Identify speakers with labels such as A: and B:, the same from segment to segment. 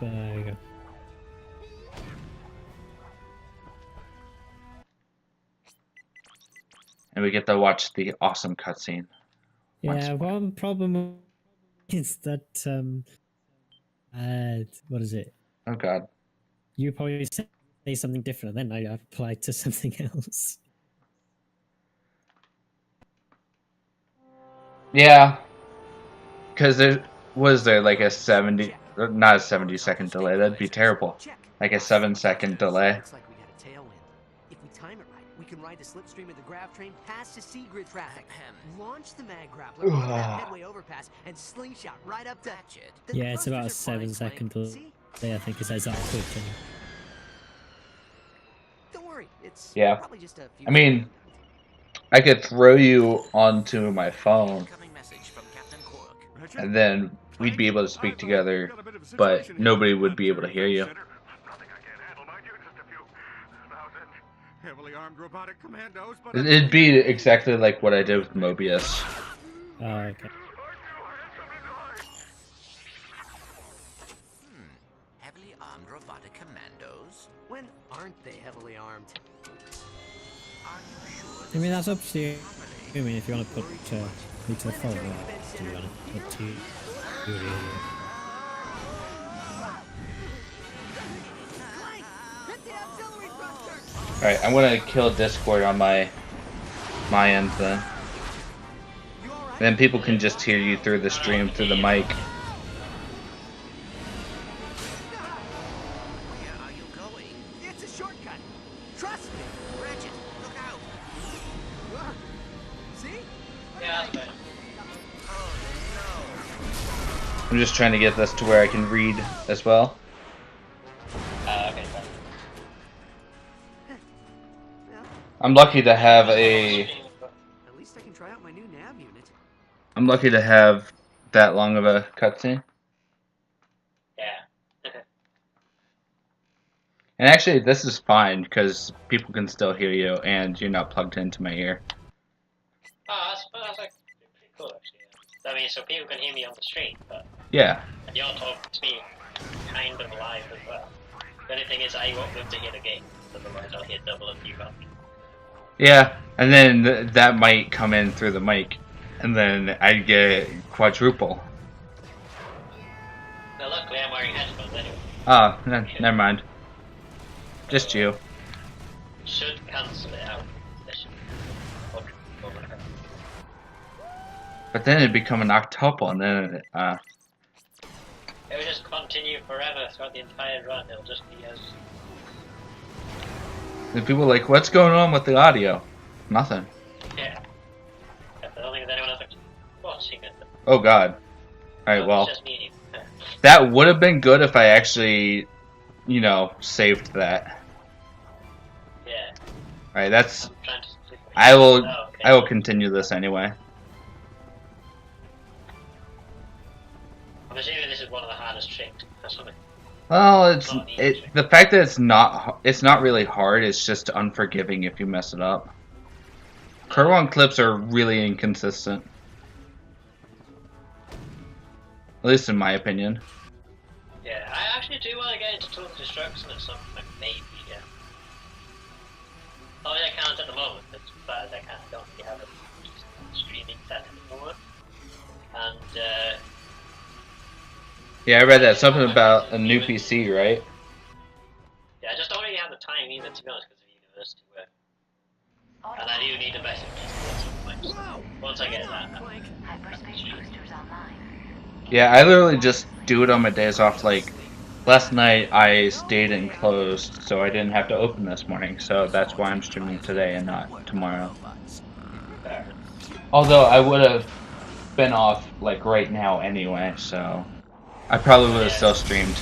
A: There you go.
B: And we get to watch the awesome cutscene.
A: Yeah, one problem is that what is it?
B: Oh god.
A: You probably say something different, and then I apply to something else.
B: Yeah. Because there like a 70, not a 70-second delay. That'd be terrible. Like a 7-second delay.
C: Looks like we got a tailwind. If we time it right, we can ride the slipstream of the grav train past the Seagrid traffic. Launch the mag grappler on that headway overpass and slingshot right up to it.
A: Yeah, it's about a 7-second delay. I think it says that quick.
C: Don't worry, it's
B: Yeah.
C: probably just a few.
B: I mean, I could throw you onto my phone, and then we'd be able to speak together, but nobody would be able to hear you. It'd be exactly like what I did with Mobius.
A: Oh, okay.
C: Heavily armed robotic commandos? When aren't they heavily armed?
A: I mean, that's up to you. I mean, if you want to put me to the phone, or do you want to put to you?
B: Alright, I'm gonna kill Discord on my end then. Then people can just hear you through the stream, through the mic.
C: Where are you going? It's a shortcut. Trust me. Ratchet, look out. See?
D: Yeah, that's
C: Oh
B: I'm just trying to get this to where I can read as well.
D: okay, fine.
B: I'm lucky to have a...
C: At least I can try out my new nav unit.
B: I'm lucky to have that long of a cutscene.
D: Yeah.
B: And actually, this is fine, because people can still hear you, and you're not plugged into my ear.
D: Oh, that's like pretty cool, actually. Yeah. I mean, so people can hear me on the stream, but
B: Yeah.
D: and you're talking to me kind of live as well. The only thing is, I won't be able to hear the game, otherwise I'll hear double of you.
B: Yeah, and then that might come in through the mic, and then I'd get quadruple.
D: Now, luckily, I'm wearing headphones anyway.
B: Oh, never mind. Just you.
D: Should cancel it out.
B: But then it'd become an octuple, and then
D: It will just continue forever throughout the entire run. It'll just be as.
B: then people are like, what's going on with the audio? Nothing.
D: Yeah. I don't think there's anyone else watching it.
B: Oh god. Alright, well,
D: It's just me.
B: that would have been good if I actually, you know, saved that.
D: Yeah.
B: Alright, that's...
D: I'm trying to.
B: I will
D: Oh, okay.
B: I will continue this anyway.
D: I'm assuming this is one of the hardest tricks or something.
B: Well, the fact that it's not really hard, it's just unforgiving if you mess it up. Kerwon clips are really inconsistent. At least in my opinion.
D: Yeah, I actually do want to get into total destruction at some point, maybe, yeah. Oh, yeah, I can't at the moment, as far as I can. I don't really have a streaming set anymore. And,
B: Yeah, I read that. Something about a new PC, right?
D: yeah, I just don't really have the time either, to be honest, because of university work. And I do need a better PC at some point. So once I get that,
B: Yeah, I literally just do it on my days off. Like, last night I stayed enclosed, so I didn't have to open this morning. So that's why I'm streaming today and not tomorrow. Although I would have been off, like, right now anyway, so... I probably would have still streamed.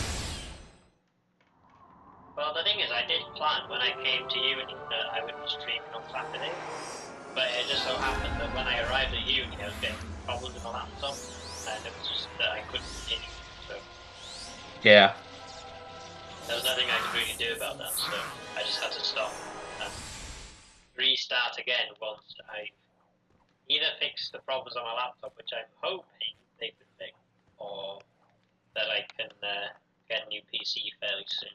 D: well, the thing is, I did plan when I came to uni that I would be streaming on Saturday, but it just so happened that when I arrived at uni, I was getting problems with my laptop, and it was just that I couldn't continue. So
B: Yeah.
D: there was nothing I could really do about that. So I just had to stop and restart again once I either fixed the problems on my laptop, which I'm hoping they could fix, or that I can get a new PC. PC fairly soon.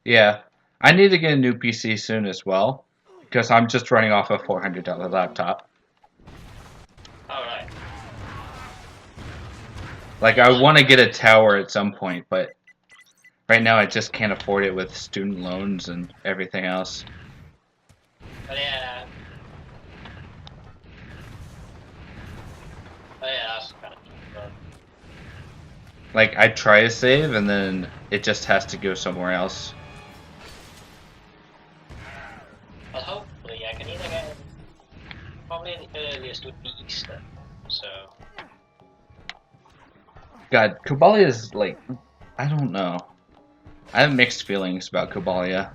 B: Yeah, I need to get a new PC soon as well, because I'm just running off a $400 laptop.
D: Alright.
B: Like, I want to get a tower at some point, but right now I just can't afford it with student loans and everything else.
D: But yeah. Oh yeah, that's kind of fun.
B: Like, I try to save, and then it just has to go somewhere else.
D: Well, hopefully I can either get... Probably the earliest would be Easter, so...
B: God, Kubalia is, like, I don't know. I have mixed feelings about Kubalia.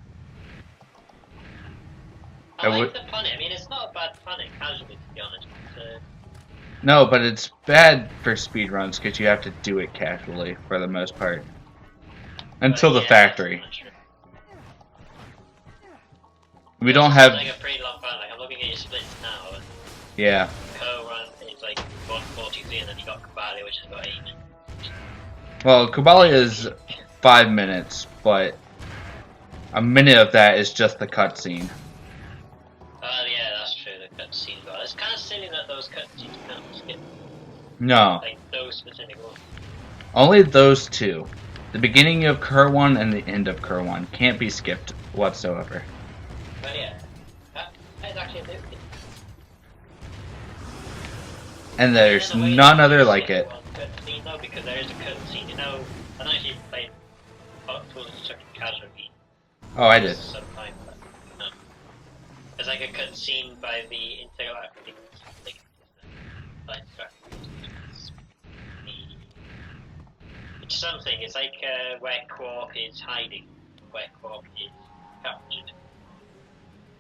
D: I like the punning. I mean, it's not a bad punning, casually, to be honest.
B: No, but it's bad for speedruns, because you have to do it casually, for the most part. Until the
D: yeah,
B: factory.
D: that's true.
B: We don't have...
D: Like a pretty long run, like I'm looking at your splits now, and
B: Yeah.
D: co-run is like 143, and then you got Kabali, which is about 8 minutes.
B: Well, Kubalia is 5 minutes, but a minute of that is just the cutscene.
D: Yeah, that's true, the cutscenes. Well, it's kind of silly that those cutscenes can't skip.
B: No.
D: Like, those specific ones.
B: Only those two. The beginning of Cur 1 and the end of Cur 1 can't be skipped whatsoever.
D: But yeah, that is actually a bit.
B: And there's none other like it.
D: Cutscene though, because there is a cutscene. You know, I don't know if you played Tools and Structure casually.
B: Oh, I did.
D: Sometime, but, there's like a cutscene by the intergalactic it's something. It's like where Quark is hiding, where Quark is captured.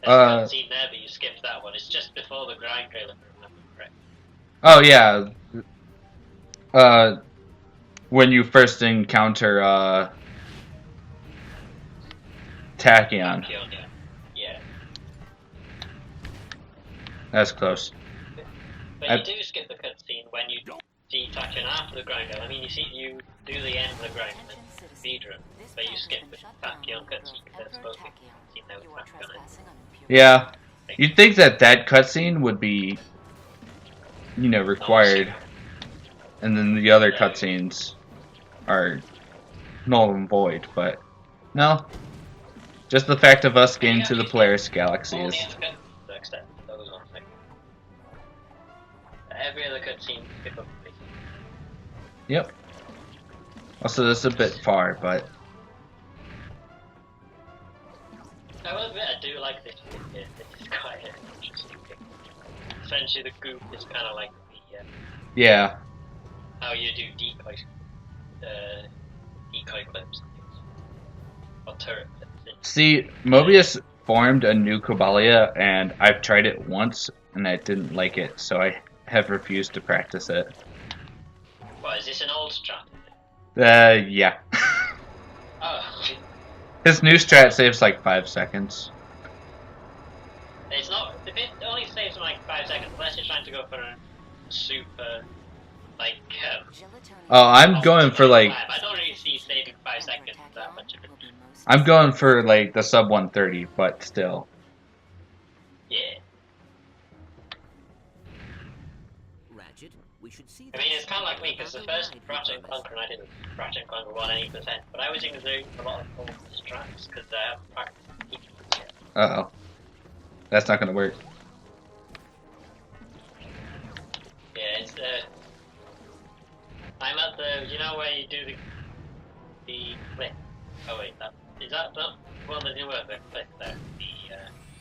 D: There's a cutscene there, but you skipped that one. It's just before the grind trailer, if I remember correct.
B: Oh, yeah. When you first encounter, Tachyon.
D: Yeah.
B: That's close.
D: But you do skip the cutscene when you see Tachyon after the grind trailer. I mean, you do the end of the grind and speedrun, but you skip the Tachyon cutscene because there's supposed to be a cutscene there with Tachyon in it.
B: Yeah. You'd think that that cutscene would be, you know, required. And then the other cutscenes are null and void, but no. Just the fact of us getting to the Polaris Galaxy is...
D: Except those ones, like, every other cutscene, skip up.
B: Yep. Also, this is a bit far, but...
D: I will admit, I do like this bit. This is quite an interesting thing. Essentially, the goop is kind of like the...
B: yeah.
D: how you do decoy clips and things. Or turret clips.
B: See, Mobius formed a new Kubalia, and I've tried it once, and I didn't like it, so I have refused to practice it.
D: What, is this an old strat?
B: Yeah.
D: Oh.
B: His new strat saves like 5 seconds.
D: It's not... If it only saves like 5 seconds, unless you're trying to go for a super... like,
B: oh, I'm going for like...
D: I don't really see saving 5 seconds that much of it.
B: I'm going for like the sub 130, but still.
D: Yeah.
C: Ratchet, we should see.
D: I mean, it's kind of like me, because the first Ratchet and Clank run I didn't Ratchet and Clank won any percent, but I was using a lot of old strats, because I haven't practiced keeping them yet.
B: Uh-oh. That's not gonna work.
D: Yeah, it's I'm at the, you know where you do the clip? Oh wait, is that the one that didn't work, the clip there?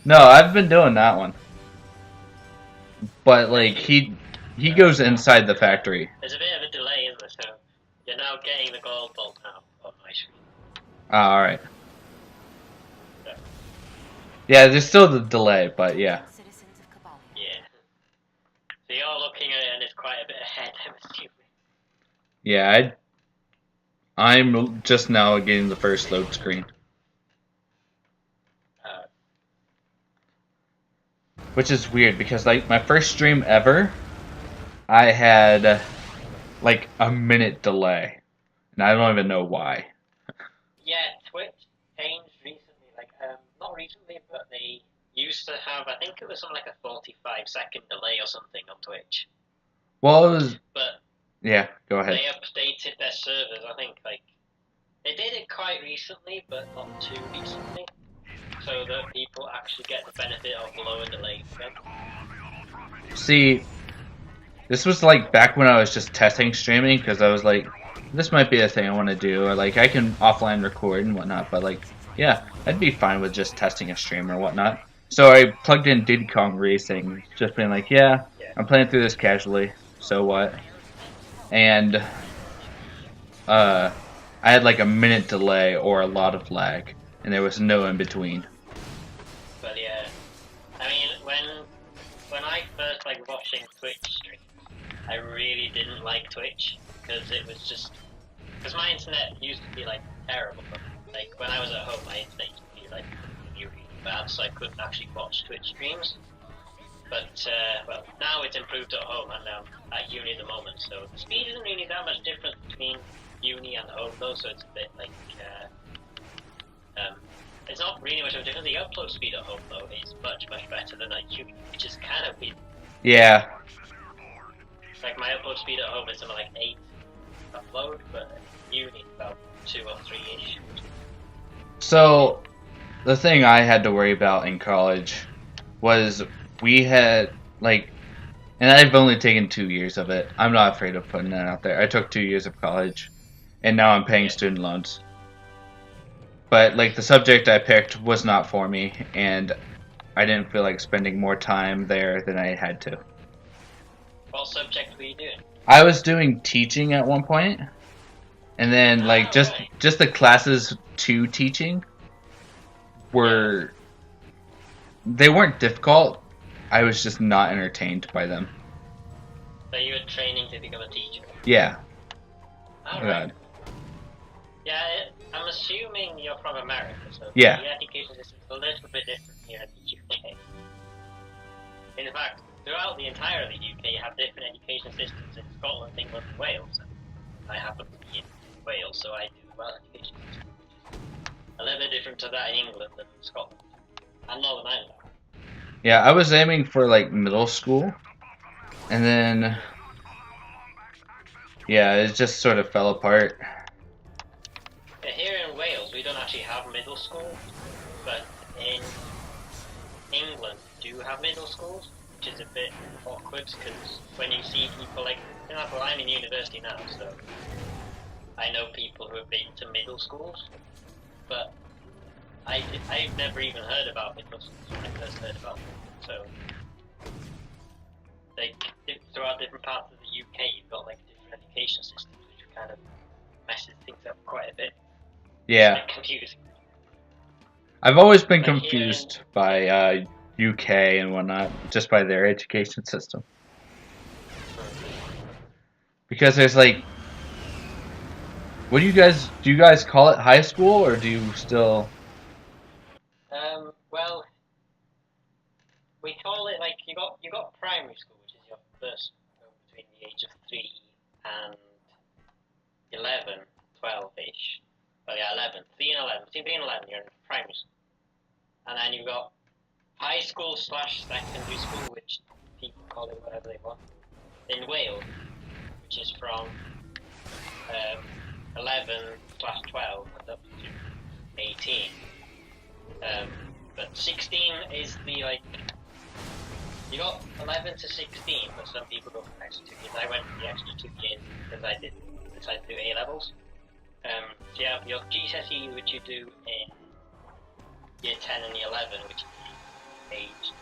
B: No, I've been doing that one. But like, he goes inside the factory.
D: There's a bit of a delay in this, so you're now getting the gold bolt now on my screen.
B: Ah, alright. Yeah, there's still the delay, but yeah.
D: Yeah. So you're looking at it and it's quite a bit ahead, I'm assuming.
B: Yeah, I'm just now getting the first load screen. Which is weird, because like my first stream ever, I had like a minute delay. and I don't even know why.
D: Yeah, Twitch changed recently. Like, not recently, but they used to have. I think it was something like a 45-second delay or something on Twitch.
B: Well, it was.
D: But
B: Yeah, go ahead.
D: they updated their servers. I think like they did it quite recently, but not too recently, so that people actually get the benefit of lower delay again.
B: See, this was like back when I was just testing streaming because I was like, this might be a thing I want to do, or like I can offline record and whatnot. But like, yeah, I'd be fine with just testing a stream or whatnot. So I plugged in Diddy Kong Racing, just being like, yeah, I'm playing through this casually. So what? And I had like a minute delay or a lot of lag, and there was no in between.
D: But yeah, I mean, when I first like watching Twitch streams, I really didn't like Twitch because it was just because my internet used to be like terrible. Like when I was at home, my internet used to be like really bad, so I couldn't actually watch Twitch streams. But well, now it's improved at home, and I'm at uni at the moment, so the speed isn't really that much different between uni and home though. So it's a bit like it's not really much of a difference. The upload speed at home though is much better than at uni, which is kind of weird.
B: Yeah.
D: Like my upload speed at home is something like 8 upload, but at uni it's about 2 or 3-ish.
B: So, the thing I had to worry about in college was we had, like, and I've only taken 2 years of it. I'm not afraid of putting that out there. I took 2 years of college, and now I'm paying student loans. But, like, the subject I picked was not for me, and I didn't feel like spending more time there than I had to.
D: What subject were you doing?
B: I was doing teaching at one point, and then, like, just the classes to teaching were... They weren't difficult. I was just not entertained by them.
D: So you were training to become a teacher?
B: Yeah.
D: Alright. Yeah, I'm assuming you're from America, so
B: yeah.
D: The education system is a little bit different here in the UK. In fact, throughout the entire of the UK, you have different education systems in Scotland, England, and Wales. And I happen to be in Wales, so I do well education system, which is a little bit different to that in England than in Scotland and Northern Ireland.
B: Yeah, I was aiming for like middle school, and then yeah, it just sort of fell apart.
D: Yeah, here in Wales, we don't actually have middle school, but in England, we do have middle schools, which is a bit awkward because when you see people like, for example, I'm in university now, so I know people who have been to middle schools, but I've never even heard about middle schools when I first heard about them. So, like, throughout different parts of the UK, you've got like different education systems, which kind of messes things up quite a bit.
B: Yeah.
D: It's confusing.
B: I've always been confused by UK and whatnot, just by their education system. Because there's like, what do you guys call it, high school, or do you still?
D: Well, we call it like you got primary school, which is your first between the age of 3 and 11, 12-ish. Well, yeah, 11, 3 and 11. Between 3 and 11, you're in primary school, and then you've got high school / secondary school, which people call it whatever they want. In Wales, which is from 11 / 12 and up to 18. But 16 is the like. You got 11 to 16, but some people go for the extra 2 years. I went for the extra 2 years because I decided to do A levels. So you have your GCSE, which you do in year 10 and year 11, which is age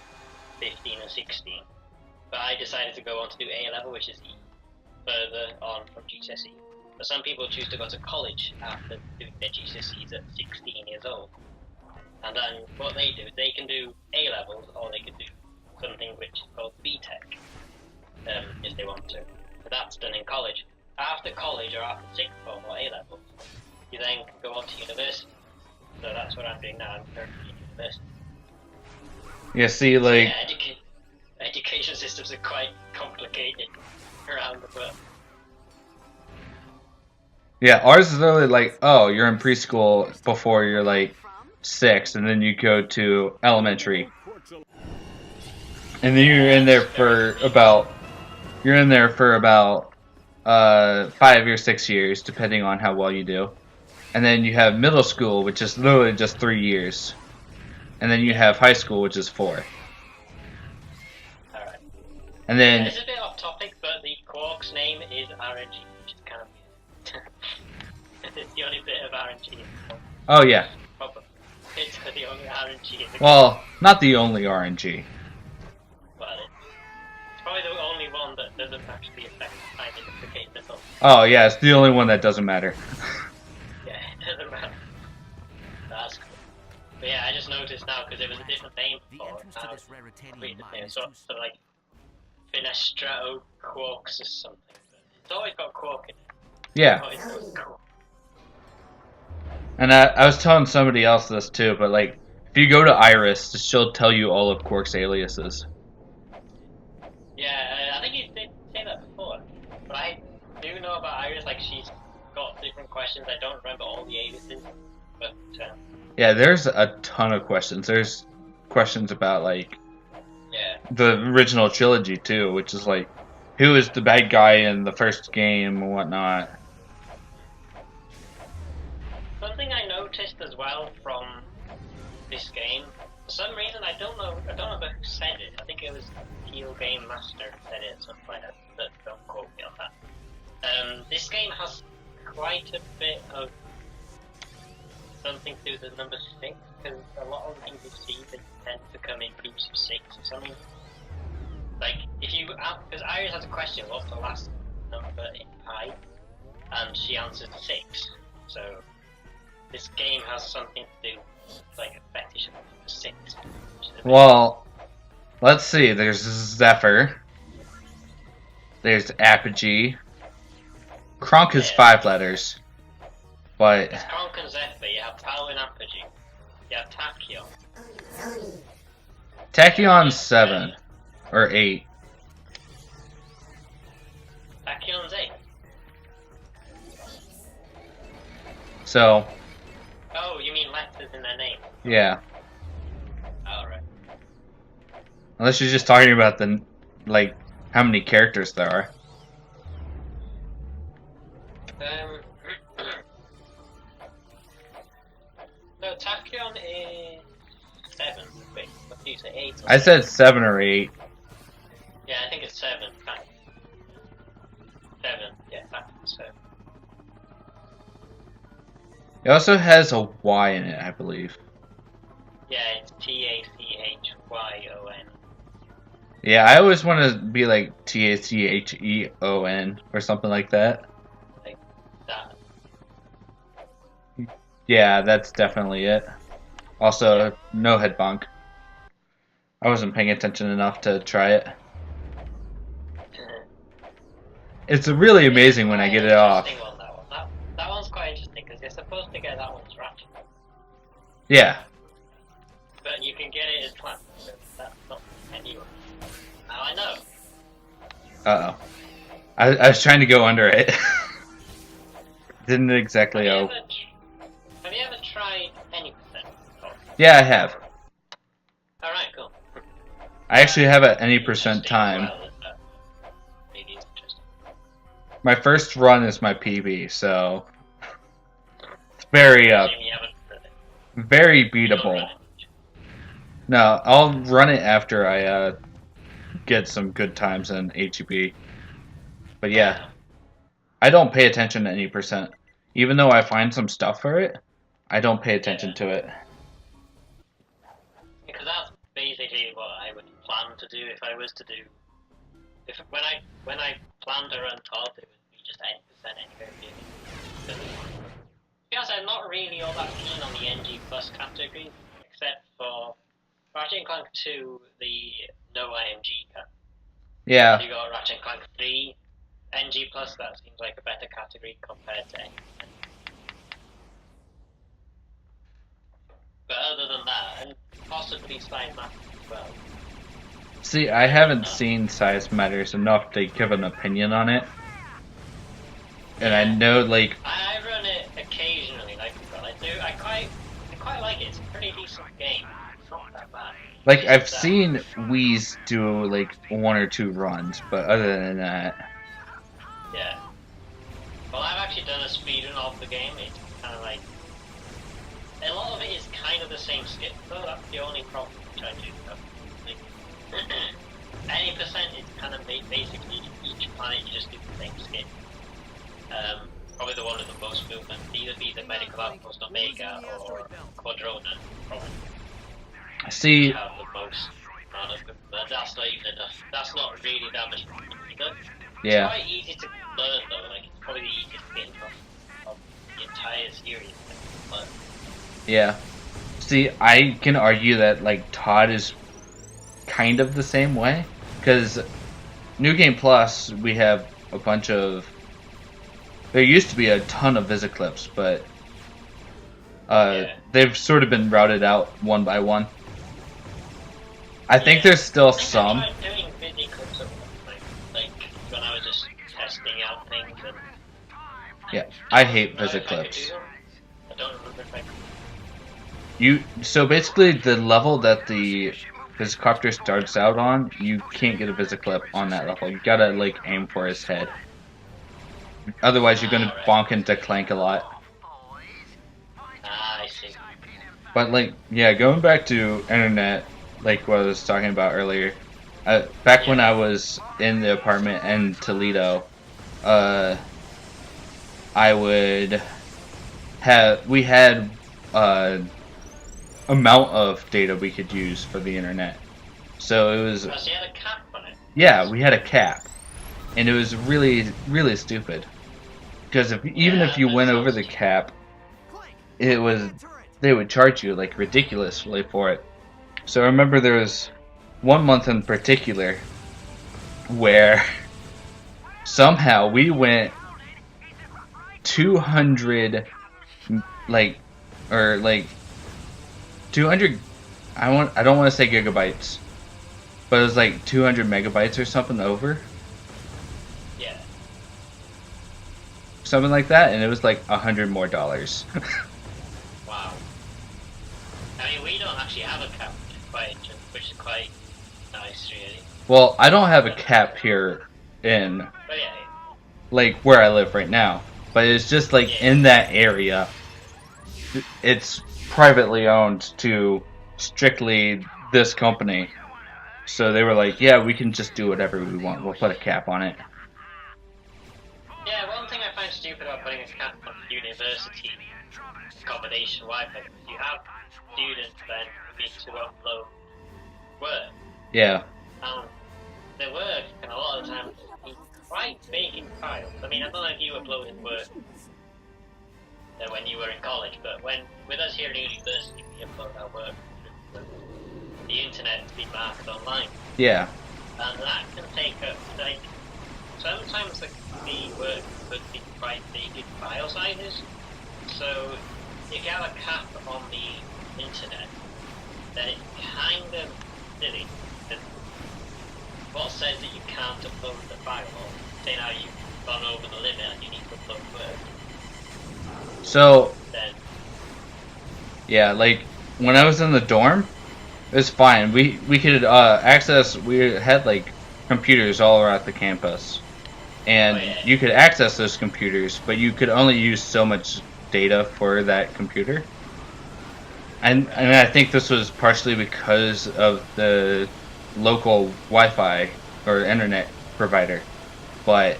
D: 15 and 16. But I decided to go on to do A level, which is further on from GCSE. But some people choose to go to college after doing their GCSEs at 16 years old. And then what they do is they can do A levels, or they can do something which is called BTEC, if they want to. But that's done in college. After college, or after sixth form or A levels, you then can go on to university. So that's what I'm doing now. I'm currently in university.
B: Yeah, see, like...
D: Yeah, education systems are quite complicated around the world.
B: Yeah, ours is literally like, oh, you're in preschool before you're like 6, and then you go to elementary, and then you're in there for about 5 or 6 years, depending on how well you do, and then you have middle school, which is literally just 3 years, and then you have high school, which is 4.
D: Alright.
B: And then
D: It's a bit off topic, but the Quark's name is RNG, which is kind of weird. It's the only bit of RNG in the
B: oh yeah,
D: problem. It's the only RNG in the
B: well, not the only RNG.
D: Well, it's probably the only one that doesn't actually affect the time identification at all.
B: Oh yeah, it's the only one that doesn't matter.
D: Yeah, it doesn't matter. That's cool. But yeah, I just noticed now because it was a different name
C: The
D: before.
C: entrance to
D: Now
C: this raritanium
D: it's the
C: mine
D: name.
C: is
D: So
C: too
D: like Finestrato Quarks or something. It's always got Quark in it.
B: Yeah.
D: Always got Quark.
B: And I was telling somebody else this too, but like, if you go to Iris, she'll tell you all of Quark's aliases.
D: Yeah, I think you did say that before. But I do know about Iris, like she's got different questions. I don't remember all the aliases, but
B: Yeah, there's a ton of questions. There's questions about like
D: yeah.
B: the original trilogy too, which is like, who is the bad guy in the first game and whatnot.
D: Something I noticed as well from this game, for some reason I don't know who said it. I think it was Teal Game Master who said it, something like that, but don't quote me on that. This game has quite a bit of something to do with the number 6, because a lot of the things you see they tend to come in groups of 6 or something. Like, if you because Iris has a question, what's the last number in pi? And she answers 6. So this game has something to do with like a fetish of number 6.
B: Well, let's see. There's Zephyr. There's Apogee. Kronk is 5 letters, but
D: There's Kronk and Zephyr, you have Pal and Apogee, you have Tachyon.
B: Tachyon's 7 or 8.
D: Tachyon's 8.
B: So
D: Oh, you mean letters in their name?
B: yeah,
D: Alright.
B: unless you're just talking about the like how many characters there are.
D: No, Tachyon is 7. Wait, what did you say? 8? Or
B: I
D: 7?
B: said 7 or 8.
D: Yeah, I think it's 7. Fine. 7. Yeah, Tachyon's 7.
B: It also has a Y in it, I believe.
D: Yeah, it's Tachyon.
B: Yeah, I always want to be like Tachyon or something like that.
D: Like that.
B: Yeah, that's definitely it. Also, no head bonk. I wasn't paying attention enough to try it. It's really amazing when I get it off.
D: One, that one's quite interesting because you're supposed to get that one's ratchet,
B: Yeah.
D: but you can get it as clamp. So that's not anyone. Now I know.
B: Uh oh. I was trying to go under it. Didn't exactly.
D: Have you ever tried any percent?
B: Yeah, I have.
D: Alright, cool.
B: I actually have at any percent time.
D: Well, maybe it's interesting.
B: My first run is my PB, so it's very
D: Maybe you haven't done it.
B: very
D: You don't run
B: beatable.
D: it.
B: No, I'll run it after I get some good times in AGB. But yeah, I don't pay attention to any percent. Even though I find some stuff for it, I don't pay attention to it.
D: Because that's basically what I would plan to do if I was to do. When I plan to run ToD, it would be just 8% anyway. Really. Because I'm not really all that keen on the NG Plus category, except for Ratchet and Clank 2, the no IMG cat.
B: Yeah.
D: You got Ratchet and Clank 3, NG Plus, that seems like a better category compared to NG. But other than that, and possibly Slide Map as well.
B: See, I haven't seen Size Matters enough to give an opinion on it. And I know, like,
D: I do. I quite like it. It's a pretty decent game. It's not that bad.
B: Like,
D: It's
B: I've
D: just that-
B: seen Wii's do, like, 1 or 2 runs, but other than that...
D: Yeah. Well, I've actually done a speedrun of the game. It's kind of like... A lot of it is kind of the same skip, though. That's the only problem which I do. Like, 80% is kind of basically each planet you just do the same skip. Probably the one with the most movement. Either be the Medical Outpost Omega or Quadrona, probably.
B: See,
D: Have the most amount of movement. But that's not even enough. That's not really that much movement either.
B: yeah.
D: It's quite easy to learn though. Like, it's probably the easiest game of the entire series. But
B: Yeah. See, I can argue that, like, ToD is kind of the same way. Because New Game Plus, we have a bunch of... There used to be a ton of Visiclips, but they've sort of been routed out one by one. I think there's still some.
D: I tried doing video clips at one point, like when I was just testing out things. And
B: Yeah, I hate
D: I could do
B: Visiclips.
D: them. I don't remember if I could.
B: So basically, the level that the Visicopter starts out on, you can't get a Visiclip on that level. You gotta, like, aim for his head. Otherwise, you're gonna bonk into Clank a lot.
D: Ah, I see.
B: But, like, yeah, going back to internet, like what I was talking about earlier, back when I was in the apartment in Toledo, we had amount of data we could use for the internet. So it was,
D: Oh, so you had a cap on it?
B: yeah, we had a cap, and it was really, really stupid. Because even if you went over the cap, they would charge you like ridiculously for it. So I remember there was one month in particular where somehow we went 200 200, I don't want to say gigabytes, but it was like 200 megabytes or something over.
D: Yeah.
B: Something like that, and it was like $100 more.
D: Wow. I mean, we don't actually have a cap, which is quite nice, really.
B: Well, I don't have a cap here in,
D: But yeah,
B: like, where I live right now, but it's just like in that area. It's privately owned to strictly this company, so they were like, yeah, we can just do whatever we want, we'll put a cap on it.
D: yeah. One thing I find stupid about putting a cap on university accommodation Wi-Fi, you have students then who need to upload work.
B: Yeah.
D: Their work can a lot of the time be quite big in files. I mean, I don't know if you uploaded work when you were in college, but with us here at university, we upload our work to the internet to be marked online.
B: Yeah.
D: And that can take up, like, sometimes the work could be quite big in file sizes. So if you have a cap on the internet, then it's kind of silly. What says that you can't upload the file, or say now you've gone over the limit and you need to upload work?
B: So,
D: Then
B: yeah, like, when I was in the dorm, it was fine. We could access, we had, like, computers all around the campus. And you could access those computers, but you could only use so much data for that computer. And I think this was partially because of the local Wi-Fi or internet provider. But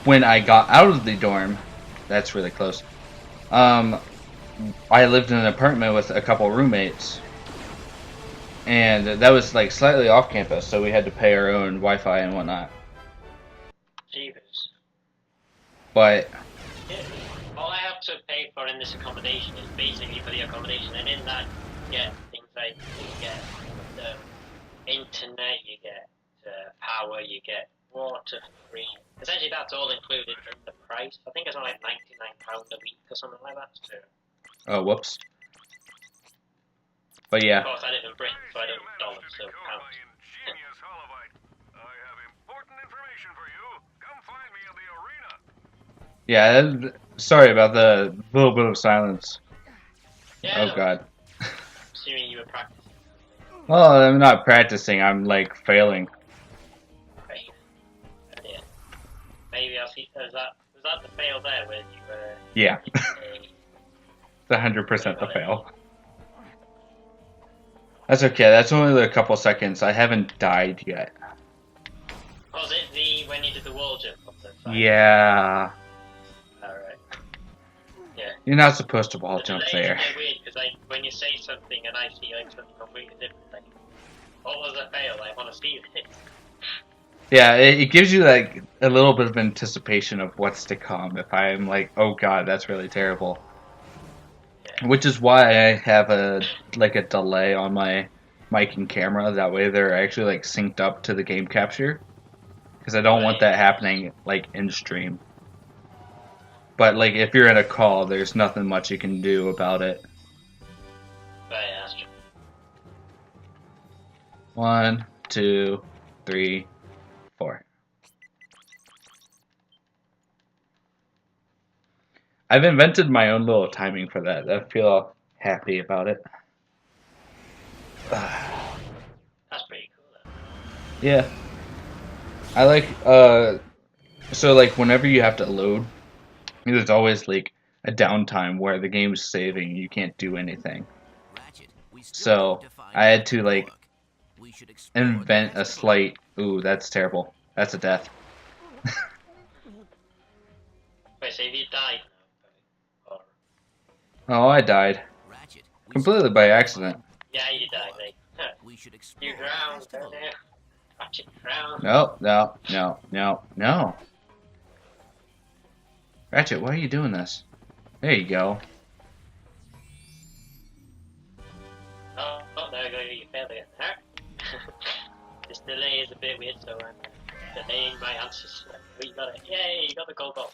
B: when I got out of the dorm, that's really close. I lived in an apartment with a couple roommates, and that was like slightly off campus, so we had to pay our own Wi-Fi and whatnot.
D: Jeepers.
B: But
D: Yeah. All I have to pay for in this accommodation is basically for the accommodation, and in that you get things like you get the internet, you get power, you get water free. Essentially, that's all included in the price. I think it's on like £99 a week or something like that. So,
B: oh, whoops. But yeah.
D: of course, I live in Britain, so I don't dollars, so pounds.
B: Yeah, Sorry about the little bit of silence.
D: Yeah,
B: Oh god.
D: assuming you were practicing.
B: Well, I'm not practicing. I'm like failing.
D: Right. Yeah. Maybe I'll see. Was that the fail there where you were?
B: Yeah,
D: A,
B: it's 100% the fail. That's okay. That's only a couple seconds. I haven't died yet.
D: was it the when you did the wall jump up the side?
B: Yeah.
D: Alright. Yeah.
B: You're not supposed to wall
D: The
B: jump
D: delays
B: there.
D: a bit weird because like when you say something and I see like something completely different, like what was the fail? I want to see this.
B: Yeah, it gives you like a little bit of anticipation of what's to come. If I'm like, oh god, that's really terrible.
D: Yeah.
B: Which is why I have a delay on my mic and camera. That way they're actually like synced up to the game capture. Because I don't want that happening like in stream. But like if you're in a call, there's nothing much you can do about it.
D: But yeah, that's true.
B: 1, 2, 3, 4. I've invented my own little timing for that. I feel happy about it.
D: That's pretty cool though.
B: Yeah. I like so like whenever you have to load, there's always like a downtime where the game's saving, you can't do anything. So I had to like invent a slight ooh, that's terrible. That's a death.
D: Wait, so if you died now? Or...
B: Oh, I died. Completely by accident.
D: Yeah, you died, mate. You drowned, don't you? Ratchet drowned.
B: No, no, no, no, no. Ratchet, why are you doing this? There you go.
D: Oh, there you go, you failed again. This delay is a bit weird, so I'm delaying my answers. But you got it. Yay, you got the gold ball.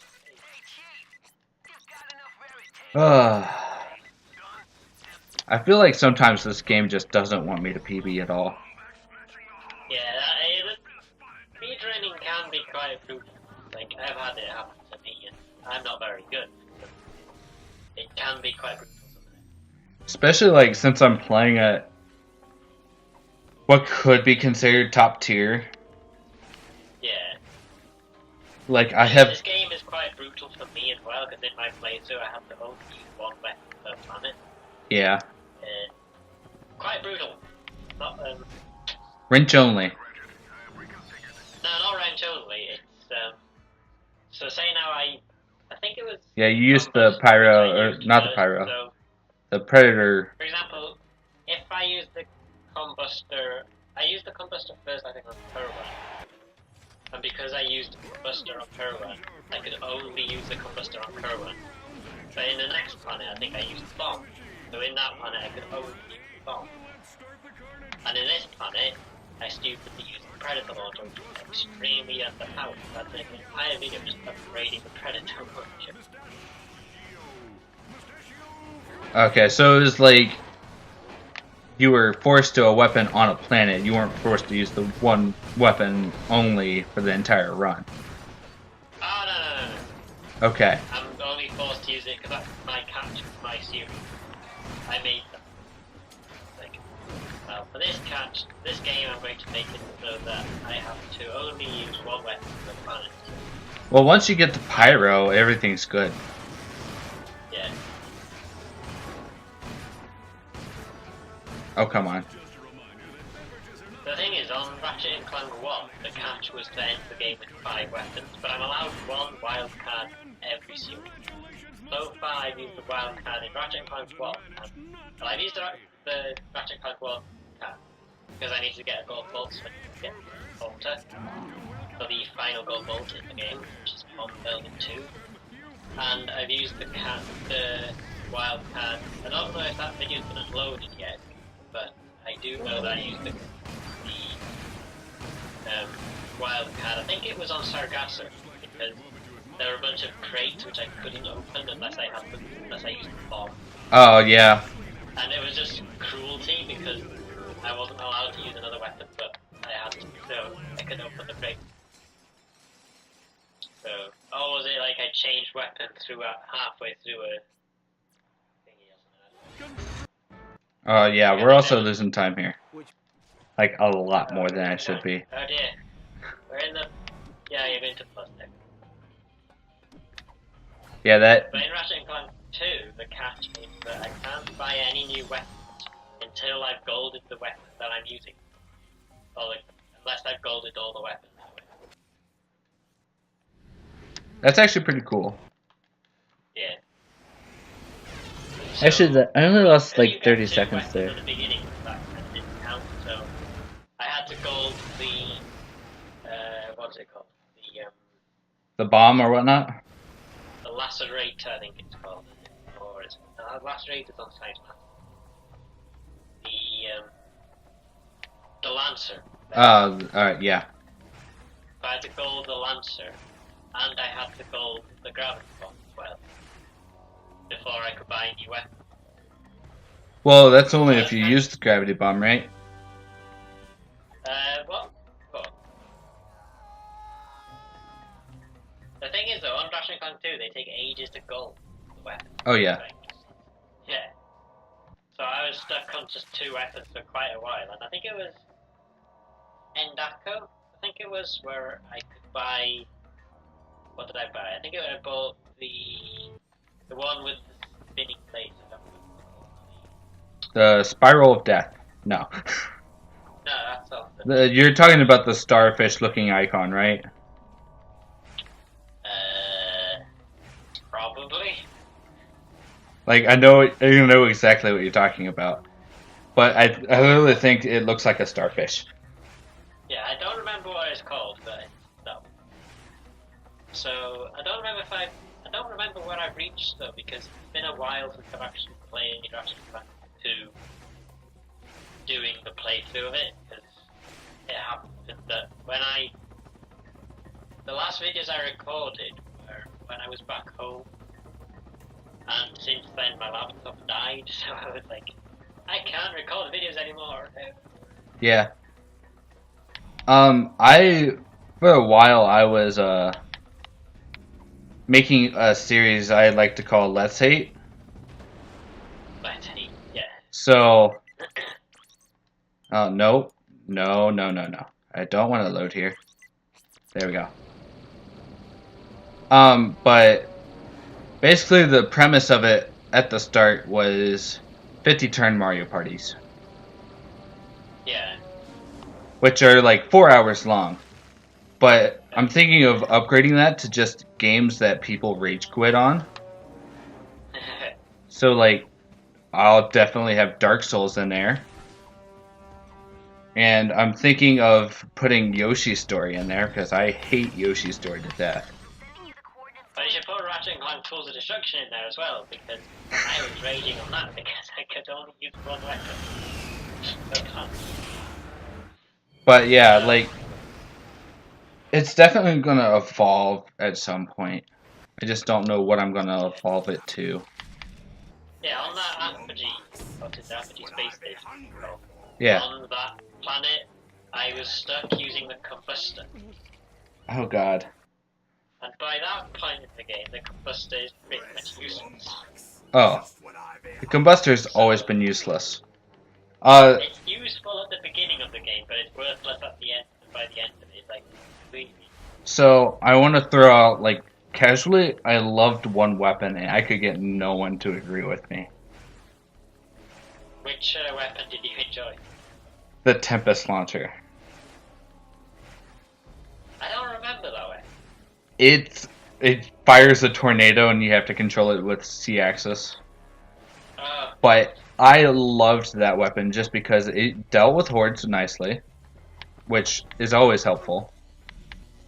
B: I feel like sometimes this game just doesn't want me to PB at all.
D: Yeah, speedrunning can be quite brutal. Like, I've had it happen to me, and I'm not very good. It can be quite brutal sometimes.
B: Especially like since I'm playing at what could be considered top tier.
D: Yeah.
B: Like I have.
D: This game is quite brutal for me as well, because in my playthrough I have to only use one weapon per planet.
B: Yeah.
D: Quite brutal. Not
B: Wrench only.
D: No, not range only. It's so say now I think it was.
B: Yeah, you used the pyro or not the pyro.
D: So,
B: the predator.
D: for example, if I use the combustor, I used the combustor first. I think on per run, and because I used the combustor on per run, I could only use the combustor on per run. But in the next planet, I think I used the bomb. So in that planet, I could only use the bomb. And in this planet, I stupidly used the Predator launcher, which is extremely underpowered. So I'd make an entire video just upgrading the Predator launcher.
B: Okay, so it was like you were forced to a weapon on a planet. You weren't forced to use the one weapon only for the entire run.
D: Oh, no.
B: Okay.
D: I'm only forced to use it because that's my catch, my suit. I made them. Like, well, for this catch, this game I'm going to make it so that I have to only use one weapon per planet.
B: Well, once you get the pyro, everything's good.
D: Yeah.
B: Oh, come on.
D: The thing is, on Ratchet and Clank 1, the catch was to end the game with 5 weapons, but I'm allowed 1 wild card every suit. So far, I've used the wild card in Ratchet and Clank 1, and I've used the Ratchet and Clank 1 card, because I need to get a gold bolt so I can get the bolter for the final gold bolt in the game, which is on Building 2. And I've used the wild card. I don't know if that video's been uploaded yet, but I do know that I used the wild card. I think it was on Sargasso, because there were a bunch of crates which I couldn't open unless I used the bomb.
B: Oh, yeah.
D: And it was just cruelty because I wasn't allowed to use another weapon, but I had to, so I could open the crate. So, or was it like I changed weapon halfway through a thingy or something?
B: Yeah, we're also losing time here.
C: Which
B: Like, a lot more than I should be.
D: Oh dear. We're in the... Yeah, you're going to plus deck.
B: Yeah, that...
D: But in Ratchet and Clank 2, the catch is that I can't buy any new weapons until I've golded the weapon that I'm using. Or like, unless I've golded all the weapons.
B: That's actually pretty cool.
D: Yeah.
B: Actually, I only lost
D: Because
B: like
D: you
B: 30
D: get two
B: seconds
D: weapons
B: there.
D: At the beginning, that didn't count, so I had to gold the what's it called?
B: The bomb or whatnot?
D: The lacerator, I think it's called, or it's lacerator's on side map. The lancer.
B: Alright, yeah.
D: I had to gold the lancer, and I had to gold the gravity bomb as well before I could buy a new weapon.
B: Well, that's only if you use the gravity bomb, right?
D: What? The thing is though, on Ratchet and Clank 2, they take ages to gold the weapon.
B: Oh, yeah.
D: Yeah. So I was stuck on just 2 weapons for quite a while, and I think it was Endako. I think it was where I could buy. What did I buy? I think I bought the one with the spinning blades. I don't remember.
B: The Spiral of Death. No.
D: No, that's all.
B: You're talking about the starfish-looking icon, right?
D: Probably.
B: Like, I know exactly what you're talking about. But I literally think it looks like a starfish.
D: Yeah, I don't remember what it's called, but it's that one. So I don't remember where I've reached though, because it's been a while since I've actually played Ratchet and Clank 2, doing the playthrough of it, because it happened that the last videos I recorded were when I was back home, and since then my laptop died, so I was like, I can't record videos anymore.
B: Yeah. For a while I was making a series I like to call Let's Hate.
D: Let's Hate, yeah.
B: So, oh no. I don't want to load here. There we go. But basically the premise of it at the start was 50-turn Mario parties.
D: Yeah.
B: Which are like 4 hours long. But I'm thinking of upgrading that to just games that people rage quit on. So like, I'll definitely have Dark Souls in there. And I'm thinking of putting Yoshi's Story in there, because I hate Yoshi's Story to death.
D: But you should put Ratchet and Clank Tools of Destruction in there as well, because I was raging on that because I could only use one weapon.
B: But yeah, like, it's definitely gonna evolve at some point. I just don't know what I'm gonna evolve it to.
D: Yeah, on that Apogee, Apogee Space Station,
B: Yeah.
D: on that planet, I was stuck using the combustor.
B: Oh god.
D: And by that point in the game, the combustor is pretty much useless.
B: Oh. The combustor's always been useless.
D: It's useful at the beginning of the game, but it's worthless at the end, and by the end of it, it's like, completely.
B: So, I want to throw out, like, casually, I loved one weapon, and I could get no one to agree with me.
D: Which weapon did you enjoy?
B: The Tempest Launcher.
D: I don't remember that way.
B: It fires a tornado, and you have to control it with C-axis. But I loved that weapon just because it dealt with hordes nicely, which is always helpful.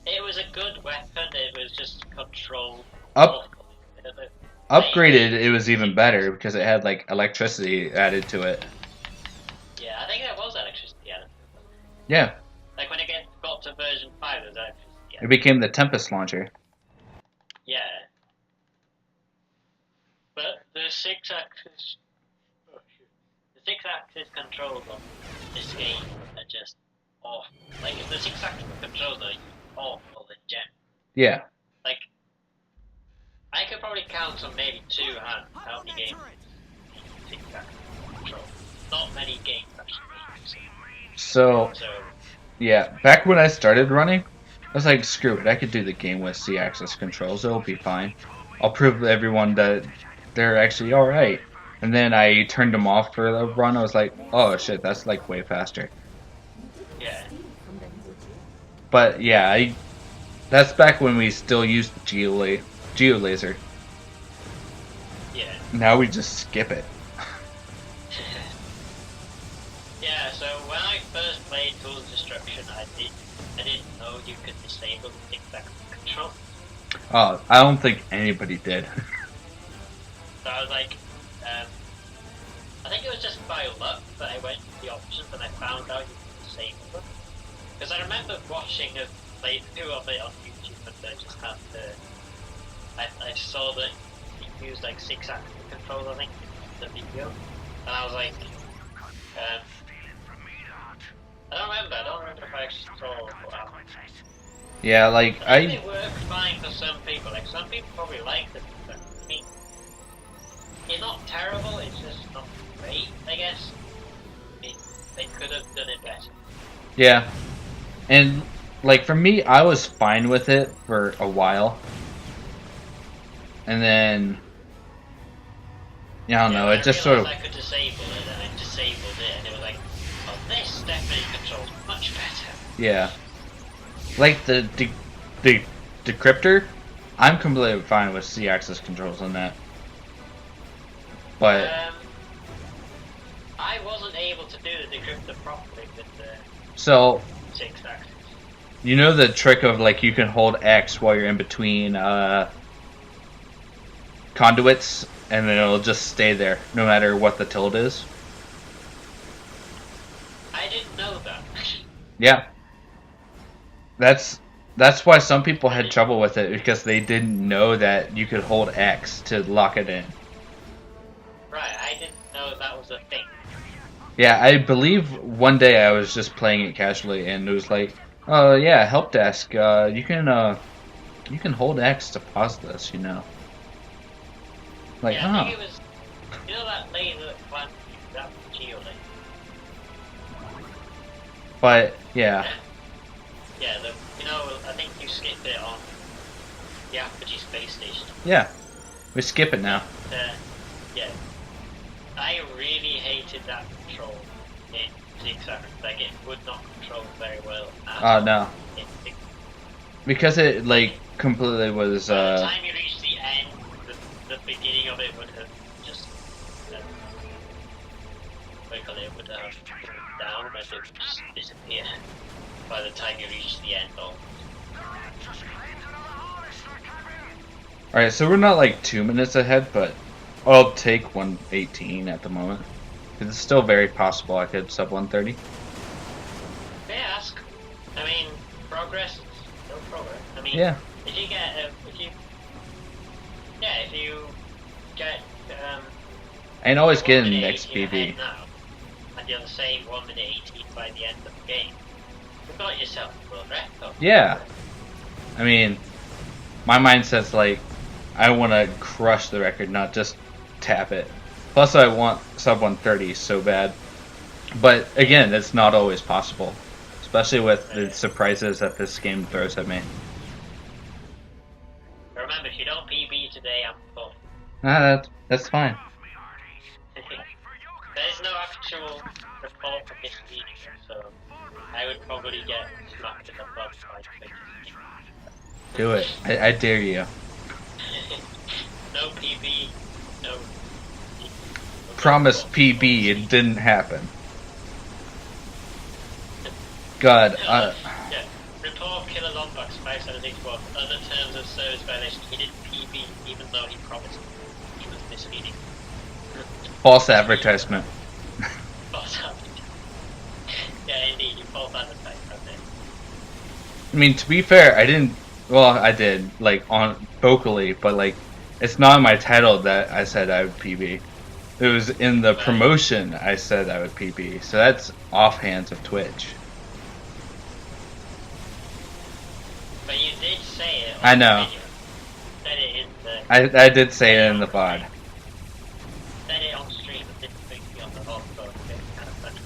D: It was a good weapon, it was just controlled.
B: Upgraded, it was even better because it had like electricity added to it.
D: Yeah, I think there was electricity added.
B: Yeah.
D: Like when it got to version 5, there was electricity added.
B: It became the Tempest Launcher.
D: Yeah. But the 6-axis... Oh, shoot. The 6-axis controls on this game are just awful. Like, if the 6-axis controls are awful in general.
B: Yeah.
D: like, I could probably count on maybe 2 hands how many games tic-tac control. Not many games actually.
B: So,
D: So,
B: yeah, back when I started running, I was like, screw it, I could do the game with Z-axis controls, it'll be fine. I'll prove to everyone that they're actually alright. And then I turned them off for the run, I was like, oh shit, that's like way faster.
D: yeah.
B: But yeah, that's back when we still used GeoLaser.
D: Yeah.
B: Now we just skip it.
D: Yeah, so when I first played Tools of Destruction, I didn't know you could disable the tic-tac control.
B: Oh, I don't think anybody did.
D: So I was like, I think it was just by luck that I went to the options and I found out you could disable them. Because I remember watching a playthrough of it on YouTube and I just had to... I saw that he used like 6-axis control, I think, in the video. And I was like, I don't remember if I actually saw what happened.
B: Yeah, like,
D: I think it worked fine for some people. Like, some people probably liked it. But, I mean, it's not terrible, it's just not great, I guess. I mean, they could have done it better.
B: yeah. And, like, for me, I was fine with it for a while. And then, yeah, I don't know, it just sort of...
D: I could disable it, and I disabled it, and it was like, oh, this definitely controls much better.
B: Yeah. Like, the decryptor, I'm completely fine with Z-axis controls on that. But...
D: I wasn't able to do the decryptor properly with the
B: So,
D: 6-axis.
B: you know the trick of, like, you can hold X while you're in between, conduits, and then it'll just stay there, no matter what the tilt is?
D: I didn't know that.
B: Yeah. That's why some people had trouble with it, because they didn't know that you could hold X to lock it in.
D: Right, I didn't know that was a thing.
B: Yeah, I believe one day I was just playing it casually, and it was like, oh yeah, help desk, you can hold X to pause this, you know. Like,
D: yeah, I think
B: oh.
D: it was, you know that laser that planted you, that was GeoLink.
B: But, yeah.
D: Yeah, you know, I think you skipped it on the Apogee space station.
B: Yeah. We skip it now.
D: Yeah. I really hated that control in 6-axis. Like, it would not control very well at all.
B: No. Because it, like, completely was,
D: By the time you reach the end, the beginning of it would have just, it would have fallen down and it would just disappear by the time you reach the end of.
B: Alright, so we're not like 2 minutes ahead, but I'll take 118 at the moment. It's still very possible I could sub 130.
D: They ask. I mean, progress is still progress. I mean,
B: Yeah.
D: if you get, if you get,
B: I ain't always getting
D: 1
B: the
D: minute
B: next
D: 18 ahead
B: BB.
D: now, and you're the same 1 minute 18 by the end of the game, you've got yourself a world record.
B: Yeah. I mean, my mindset's like, I want to crush the record, not just tap it. Plus, I want sub 130 so bad. But again, it's not always possible, especially with the surprises that this game throws at me.
D: Remember, if you don't PB today, I'm full.
B: That's fine.
D: There's no actual report for this week, so I would probably get smacked in the butt by Twitch.
B: Do it. I dare you.
D: No PB, no.
B: Promised PB, it didn't happen. God,
D: Yeah. Report Killer Lombax 5761. Other terms of service violation. He didn't PB even though he promised. He was misleading.
B: false advertisement.
D: False advertisement. Yeah, indeed, you false advertised. Okay.
B: I mean, to be fair, I didn't. Well, I did, like, on vocally, but like, it's not in my title that I said I would PB. It was in the promotion I said I would PB. So that's offhands of Twitch.
D: But you did say it.
B: I know. I did say it in the VOD.
D: Said it on stream and didn't think me on the hot, so it's kind of funny.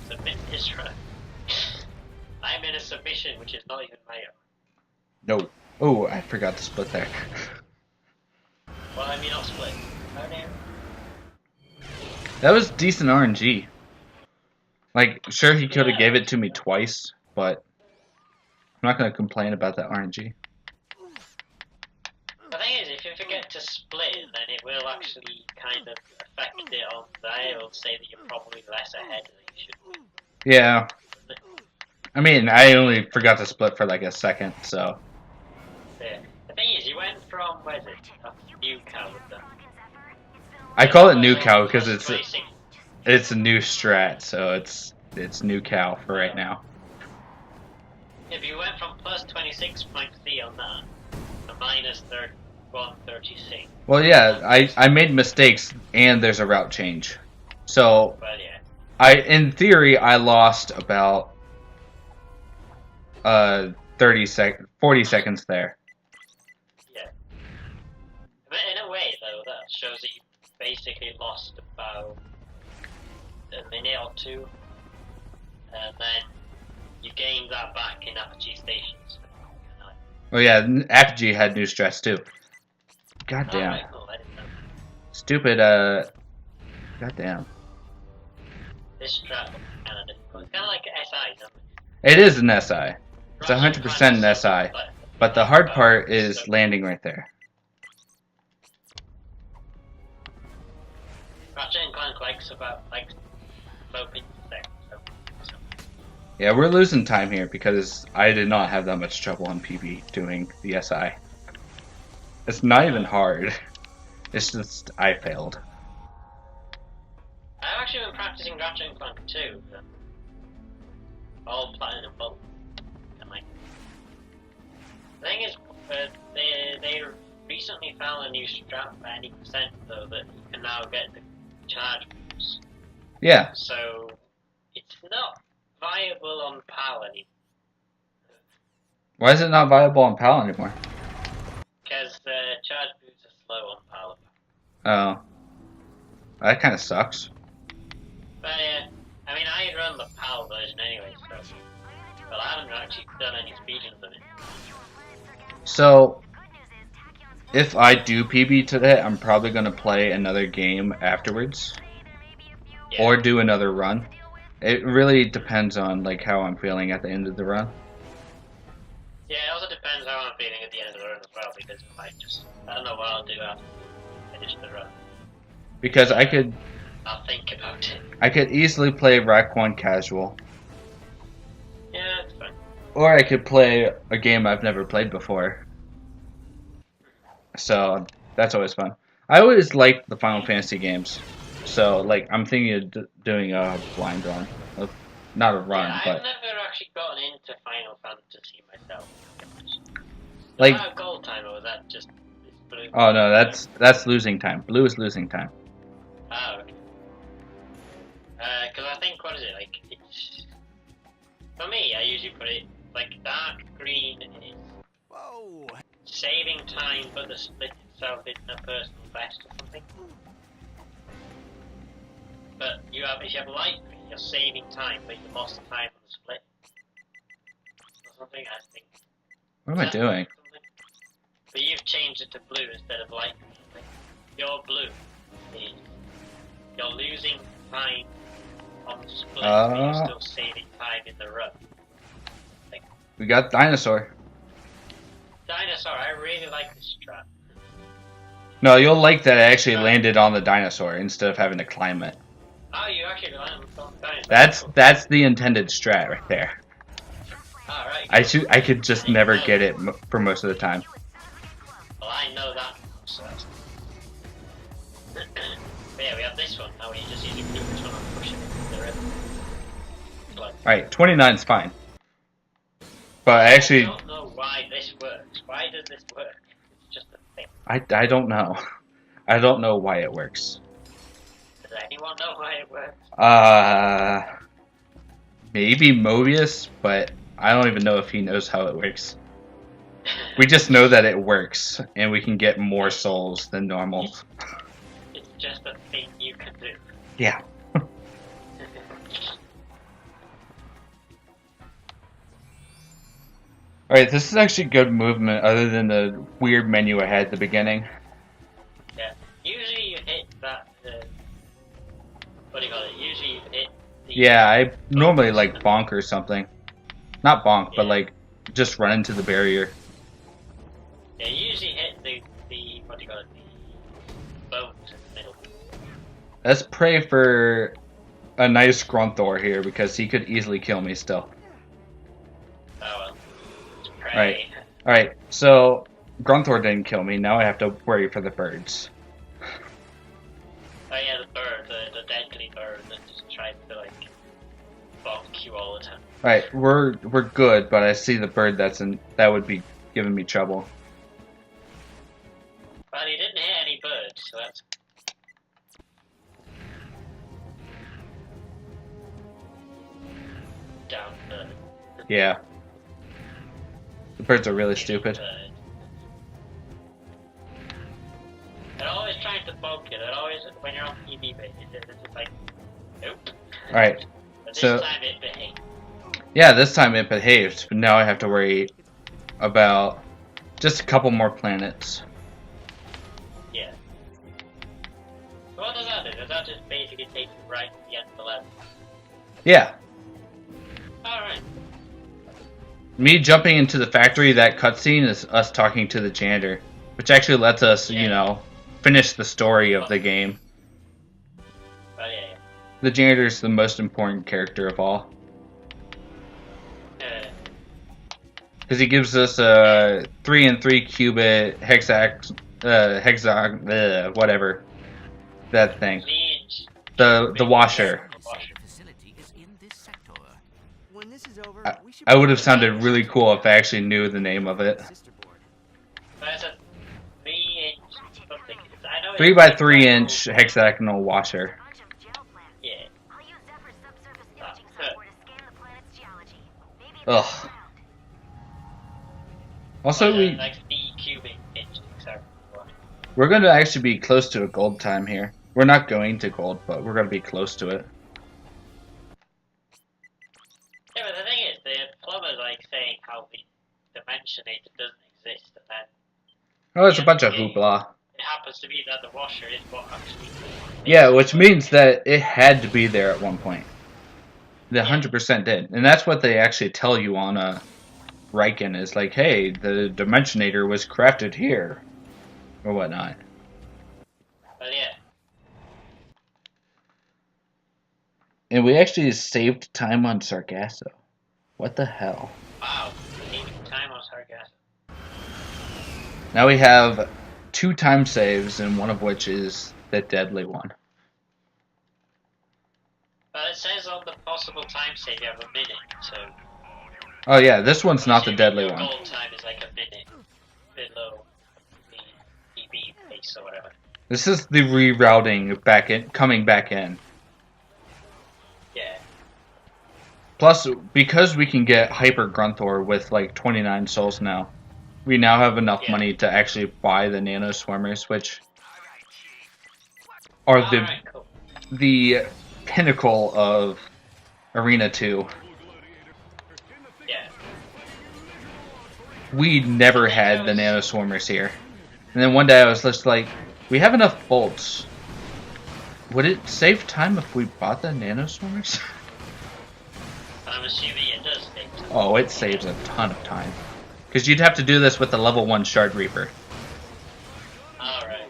D: Submit this run. I'm in a submission which is not even my own.
B: No. Oh, I forgot to split there.
D: Well, I mean, I'll split. Oh, damn.
B: That was decent RNG. Like, sure, he could have gave it to me twice, but I'm not going to complain about that RNG.
D: The thing is, if you forget to split, then it will actually kind of affect it on there. It will say that you're probably less ahead than you should be.
B: Yeah. I mean, I only forgot to split for like a second, so.
D: Yeah. The thing is, you went from, where's it? New cow with them.
B: I call it new cow because it's
D: 26.
B: it's a new strat, so it's new cow for right now.
D: If you went from plus 26.3 on that to minus 136.
B: Well, yeah, I made mistakes and there's a route change. So,
D: Well, yeah.
B: in theory, I lost about 40 seconds there.
D: Yeah. But in a way, though, that shows that you basically lost about a minute or two, and then you gained that back in Apogee stations.
B: Oh yeah, Apogee had new stress too. God damn.
D: Alright, cool, I didn't know.
B: Stupid, God damn.
D: This strat looks kind of difficult. It's kind of like SI, isn't it?
B: It is an SI. It's 100% an SI. But the hard part is landing right there.
D: Ratchet and Clank likes about, like, sloping there. So.
B: Yeah, we're losing time here because I did not have that much trouble on PB doing the SI. It's not even hard. It's just I failed.
D: I've actually been practicing Ratchet and Clank too. All platinum both. And like, the thing is, they recently found a new strat for any percent though that you can now get the charge boost.
B: Yeah.
D: So it's not viable on PAL anymore.
B: Why is it not viable on PAL anymore?
D: Because the charge boosts are slow on PAL.
B: Oh. That kind of sucks.
D: But yeah, I mean, I run the PAL version anyway, so. But I haven't actually done any speedruns of it.
B: So, if I do PB today, I'm probably going to play another game afterwards.
D: Yeah.
B: Or do another run. It really depends on like how I'm feeling at the end of the run.
D: Yeah, it also depends how I'm feeling at the end of the run as well, because I might just, I don't know what I'll do after I finish the run.
B: Because I could
D: I'll think about it.
B: I could easily play Raekwon casual.
D: Yeah, it's fine.
B: Or I could play a game I've never played before. So, that's always fun. I always like the Final Fantasy games. So, like, I'm thinking of doing a blind run. Not a run,
D: Yeah,
B: but...
D: I've never actually gotten into Final Fantasy myself.
B: Like...
D: Was that a gold time, or was that just this blue?
B: Oh, no, that's losing time. Blue is losing time.
D: Oh, okay. Because I think, what is it, like, it's... For me, I usually put it, like, dark green is...
C: Whoa!
D: Saving time, but the split itself isn't a personal best or something. But if you have light green, you're saving time, but you lost time on the split. Or something, I think.
B: What am I doing?
D: Something? But you've changed it to blue instead of light green. Like, your blue is you're losing time on the split, but you're still saving time in the run. Like,
B: We got Dinosaur.
D: Dinosaur, I really like this strat.
B: No, you'll like that I actually landed on the dinosaur instead of having to climb it.
D: Oh, you actually landed on Dinosaur.
B: That's the intended strat right there.
D: Alright.
B: I could just never get it for most of the time.
D: Well, I know that, so that's... But yeah, we have this one. Now we just use the this one and push it into the river.
B: Alright, 29 is fine. But I actually...
D: I don't know why this works. Why does this work? It's just a thing.
B: I don't know. I don't know why it works.
D: Does anyone know why it works?
B: Maybe Mobius, but I don't even know if he knows how it works. We just know that it works, and we can get more souls than normal.
D: It's just a thing you can do.
B: Yeah. Alright, this is actually good movement other than the weird menu I had at the beginning.
D: Yeah. Usually you hit that, what do you call it? Usually you hit the...
B: Yeah, I normally like bonk or something. Not bonk, but
D: Yeah.
B: like just run into the barrier.
D: Yeah, you usually hit the what do you call it? The boat in the middle.
B: Let's pray for a nice Grunthor here because he could easily kill me still.
D: Oh well. Pray.
B: Right. Alright, so Grunthor didn't kill me, now I have to worry for the birds.
D: Oh yeah, the bird, the deadly bird that just tries to like bonk you all the time.
B: Alright, we're good, but I see the bird that would be giving me trouble.
D: Well, you didn't hit any birds, so that's... Down bird.
B: Yeah. The birds are really stupid.
D: Bird. They're always trying to bonk you. They're always, when you're on TV, it's just like, nope.
B: Alright,
D: But this
B: so-
D: time it behaved.
B: yeah, this time it behaved, but now I have to worry about just a couple more planets.
D: Yeah. So what does that do? Does that just basically take you right to the end of the level?
B: Yeah.
D: Alright.
B: Me jumping into the factory, that cutscene is us talking to the janitor, which actually lets us, you know, finish the story of the game.
D: Oh yeah,
B: The janitor is the most important character of all,
D: yeah.
B: because he gives us a 3 and 3 qubit whatever that thing,
D: Needs
B: the washer.
D: washer.
C: Facility is in this sector. When this is over, we should
B: I would have sounded really cool if I actually knew the name of it.
C: Sister board.
D: That's a 3-inch something. I know
B: 3 by 3 inch hexagonal washer.
D: Yeah.
B: Ugh. Also,
D: Like the cubic inch. Sorry.
B: we're going to actually be close to a gold time here. We're not going to gold, but we're going to be close to it.
D: Yeah, but the thing is, the plumber's like saying how the dimensionator doesn't exist, and then
B: Oh, it's a bunch of hoopla.
D: it happens to be that the washer is what actually.
B: Yeah, which means that it had to be there at one point. The 100% did. And that's what they actually tell you on Riken is like, hey, the Dimensionator was crafted here. Or whatnot.
D: But yeah.
B: And we actually saved time on Sargasso. What the hell?
D: Wow. Taking time on sarcasm.
B: Now we have 2 time saves, and one of which is the deadly one.
D: But it says on the possible time save you have a minute, so.
B: Oh yeah, this one's not the deadly
D: your
B: one.
D: goal time is like a minute below the EB pace or whatever.
B: This is the rerouting back in, coming back in.
D: Yeah.
B: Plus, because we can get Hyper Grunthor with like 29 souls now, we now have enough money to actually buy the Nano Swarmers, which are
D: Alright, cool.
B: the pinnacle of Arena 2.
D: Yeah.
B: We never had the Nano Swarmers here. And then one day I was just like, we have enough bolts. Would it save time if we bought the Nano Swarmers?
D: I'm assuming it does take time.
B: Oh, it saves a ton of time. Because you'd have to do this with the level 1 Shard Reaper.
D: Alright.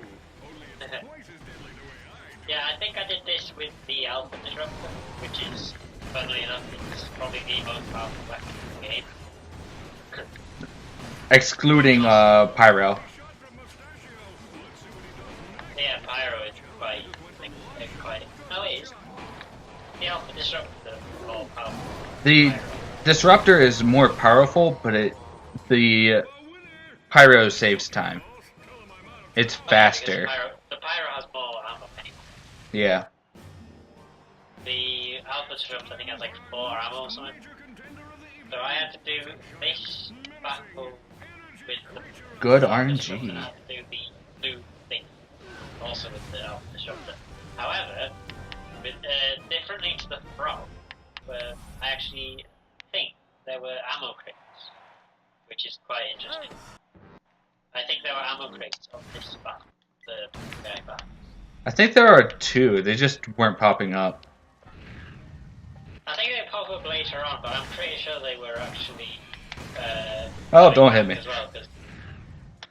D: Yeah, I think I did this with the Alpha Disruptor, which is, funnily enough, it's probably the most powerful weapon in the game.
B: Excluding Pyro.
D: Yeah, Pyro is quite, no it is. The Alpha Disruptor is more powerful.
B: The Disruptor is more powerful, but the Pyro saves time. It's faster.
D: The Pyro has more ammo anyway.
B: Yeah.
D: The Alpha Disruptor I think has like 4 ammo or something. So I had to do this battle with the
B: Good
D: disruptor,
B: RNG.
D: I had to do the blue thing, also with the alpha disruptor. However, with, differently to the frog, where I actually think there were ammo crates, which is quite interesting. I think there were ammo crates on this battle, the guy battle.
B: I think there are 2. They just weren't popping up.
D: I think they pop up later on, but I'm pretty sure they were actually.
B: Oh, don't hit me.
D: As well, because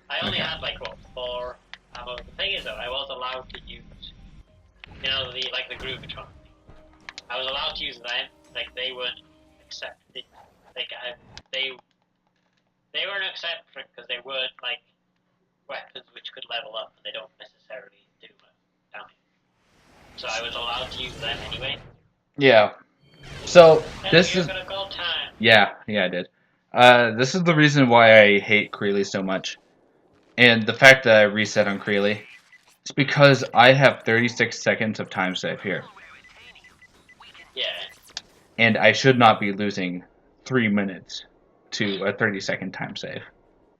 D: I only
B: Okay.
D: had like what 4 ammo. The thing is, though, I was allowed to use, you know, the Groovatron. I was allowed to use them. Like they weren't accepted. Like they weren't accepted because they weren't like weapons which could level up, and they don't necessarily do damage. So I was allowed to use them anyway.
B: Yeah. So
D: And
B: this
D: you're
B: is
D: gonna go time.
B: yeah I did. This is the reason why I hate Kreeli so much, and the fact that I reset on Kreeli. It's because I have 36 seconds of time save here,
D: Yeah.
B: and I should not be losing 3 minutes to a 30-second time save.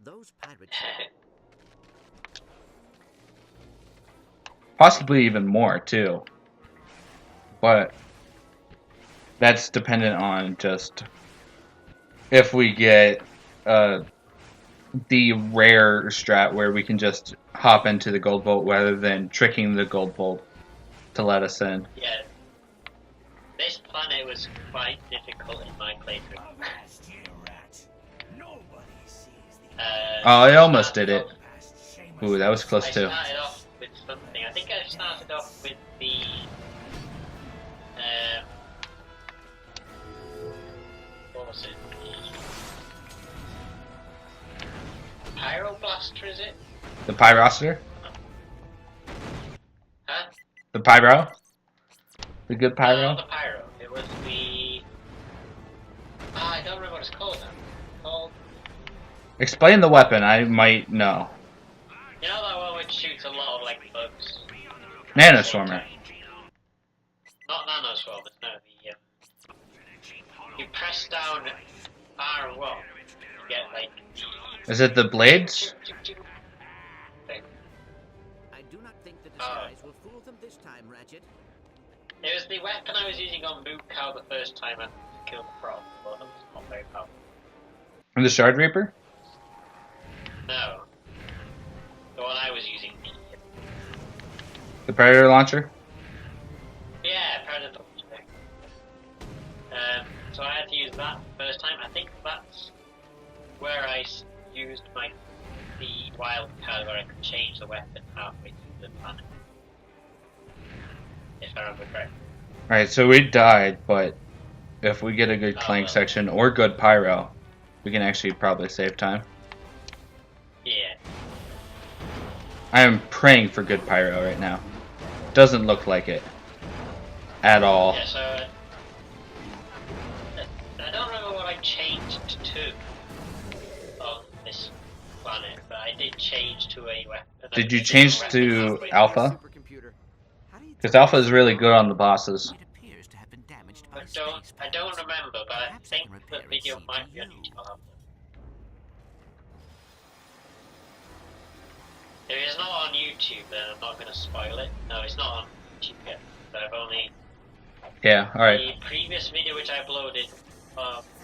C: Those pirates.
B: Possibly even more too. But that's dependent on just if we get the rare strat where we can just hop into the gold vault rather than tricking the gold vault to let us in.
D: Yeah. This planet was quite difficult in my playthrough.
B: Oh, I almost did it. Ooh, that was close
D: I
B: too.
D: started off with something. I think I started off with the. What was it? Pyroblaster, is it?
B: The Pyroster?
D: Huh?
B: The Pyro? The good
D: No,
B: Pyro?
D: not the Pyro. It was the. I don't remember what it's called now. Called.
B: Explain the weapon, I might know.
D: You know that one which shoots a lot of like bugs?
B: Nanoswarmer.
D: Not nanoswarmers, no. You press down R1, you get like.
B: Is it the blades?
D: Thing.
C: I do not think the disguise will fool them this time, Ratchet.
D: It was the weapon I was using on Mook Cow the first time I killed the frog, but it was not very powerful.
B: And the Shard Reaper?
D: No. The one I was using.
B: The Predator Launcher?
D: Yeah, Predator. So I had to use that first time. I think that's where I used the wild card where I could change the weapon halfway through the planet. If I remember correctly.
B: Alright, so we died, but if we get a good
D: Oh,
B: Clank
D: well.
B: section or good Pyro, we can actually probably save time.
D: Yeah.
B: I am praying for good Pyro right now. Doesn't look like it. At all.
D: Yeah, so I don't remember what I changed to on this planet, but I did change to a weapon.
B: Did you change to Alpha?
C: Supercomputer. How do you
B: Because Alpha is really good on the bosses.
C: It appears to have been damaged by
D: I don't remember, but I
C: Perhaps I
D: think
C: can
D: the
C: repair
D: video
C: its
D: might be on
C: CPU.
D: YouTube. I'll have to- If it's not on YouTube, then I'm not going to spoil it. No, it's not on YouTube yet. So I've only
B: Yeah, alright.
D: the previous video which I uploaded,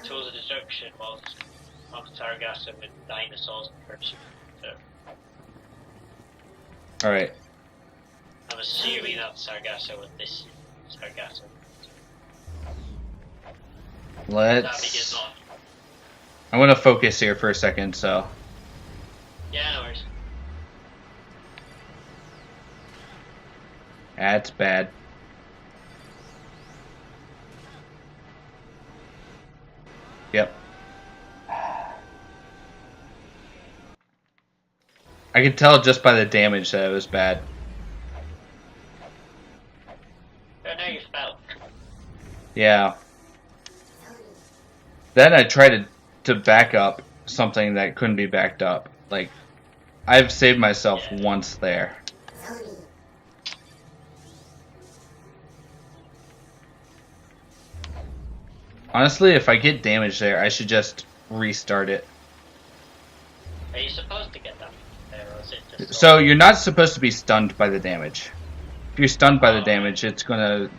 D: Tools of Destruction, was on Sargasso with dinosaurs and purchase. So
B: Alright.
D: I'm assuming that's Sargasso with this Sargasso. That video's
B: Let's...
D: not.
B: I'm gonna focus here for a second, so...
D: Yeah, no worries.
B: That's bad. Yep. I could tell just by the damage that it was bad.
D: I know you felt.
B: Yeah. Then I tried to back up something that couldn't be backed up. Like, I've saved myself once there. Honestly, if I get damage there, I should just restart it.
D: Are you
B: So you're not supposed to be stunned by the damage. If you're stunned by the damage, it's gonna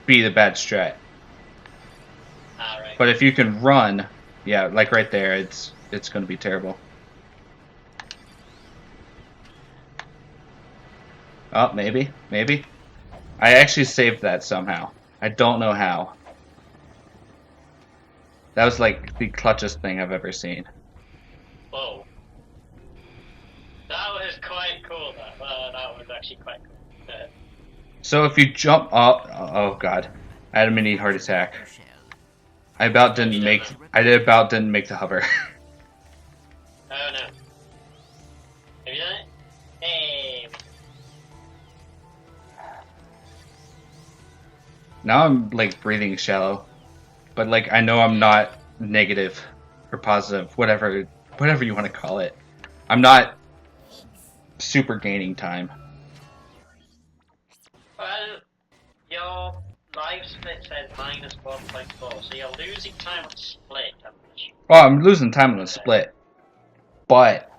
B: be the bad strat.
D: Alright.
B: But if you can run, yeah, like right there, it's gonna be terrible. Oh, maybe. I actually saved that somehow. I don't know how. That was like the clutchest thing I've ever seen.
D: Whoa. That was quite cool. That was actually quite cool.
B: So if you jump up, oh god, I had a mini heart attack. I about didn't make the hover.
D: Oh no. Have you done it? Hey.
B: Now I'm like breathing shallow, but like I know I'm not negative or positive, whatever you want to call it. I'm not super gaining time.
D: Well, your life split says -1.4, so you're losing time on split.
B: Well, I'm losing time on the split, but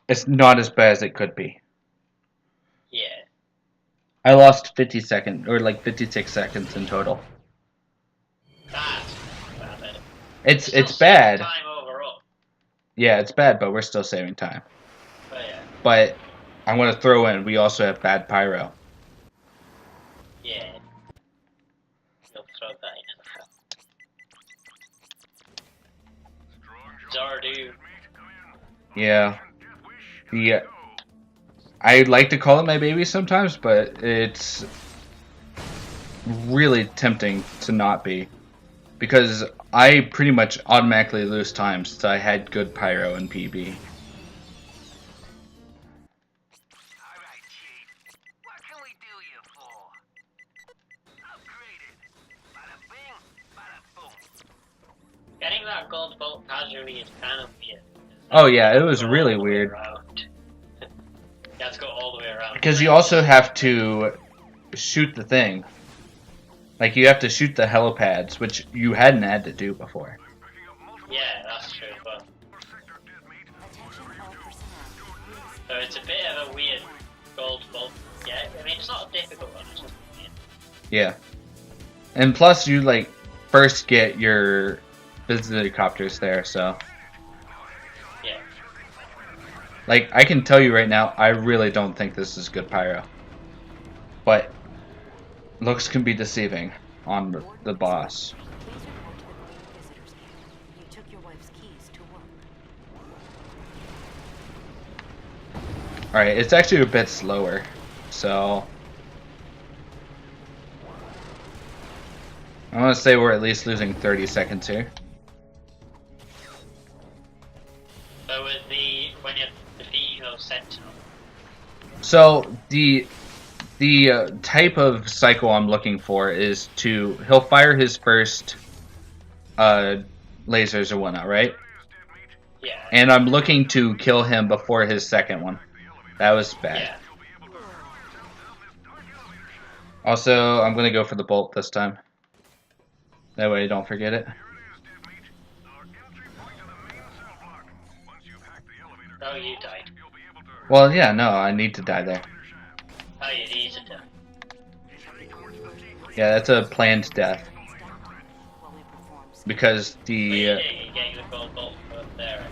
B: it's not as bad as it could be.
D: Yeah.
B: I lost 50 seconds, or like 56 seconds in total.
D: That's bad.
B: It's bad.
D: Time overall.
B: Yeah, it's bad, but we're still saving time.
D: But yeah.
B: But I'm gonna throw in, we also have bad pyro.
D: Yeah. You'll throw that in as well. Zordoom.
B: Yeah. Yeah. I like to call it my baby sometimes, but it's really tempting to not be. Because I pretty much automatically lose time since I had good pyro and PB.
D: Getting that gold bolt casually is kind of weird.
B: Oh yeah, it was really weird.
D: You have to go all the way around.
B: Because you also have to shoot the thing. Like, you have to shoot the helipads, which you hadn't had to do before.
D: Yeah, that's true, but... So it's a bit of a weird gold bolt. Yeah, I mean, it's not a difficult one, it's just weird.
B: Yeah. And plus, you, like, first get your visitor there, so...
D: Yeah.
B: Like, I can tell you right now, I really don't think this is good pyro. But looks can be deceiving on the boss. Alright, it's actually a bit slower, so... I want to say we're at least losing 30 seconds here.
D: So with when you're defeating those sentinels...
B: So, the type of cycle I'm looking for is he'll fire his first lasers or whatnot, right?
D: Yeah.
B: And I'm looking to kill him before his second one. That was bad.
D: Yeah.
B: Also, I'm gonna go for the bolt this time. That way I don't forget it.
D: Oh, you died.
B: Well, yeah, no, I need to die there.
D: Oh, you need to die.
B: Yeah, that's a planned death. Because
D: You're getting the gold bolt from there.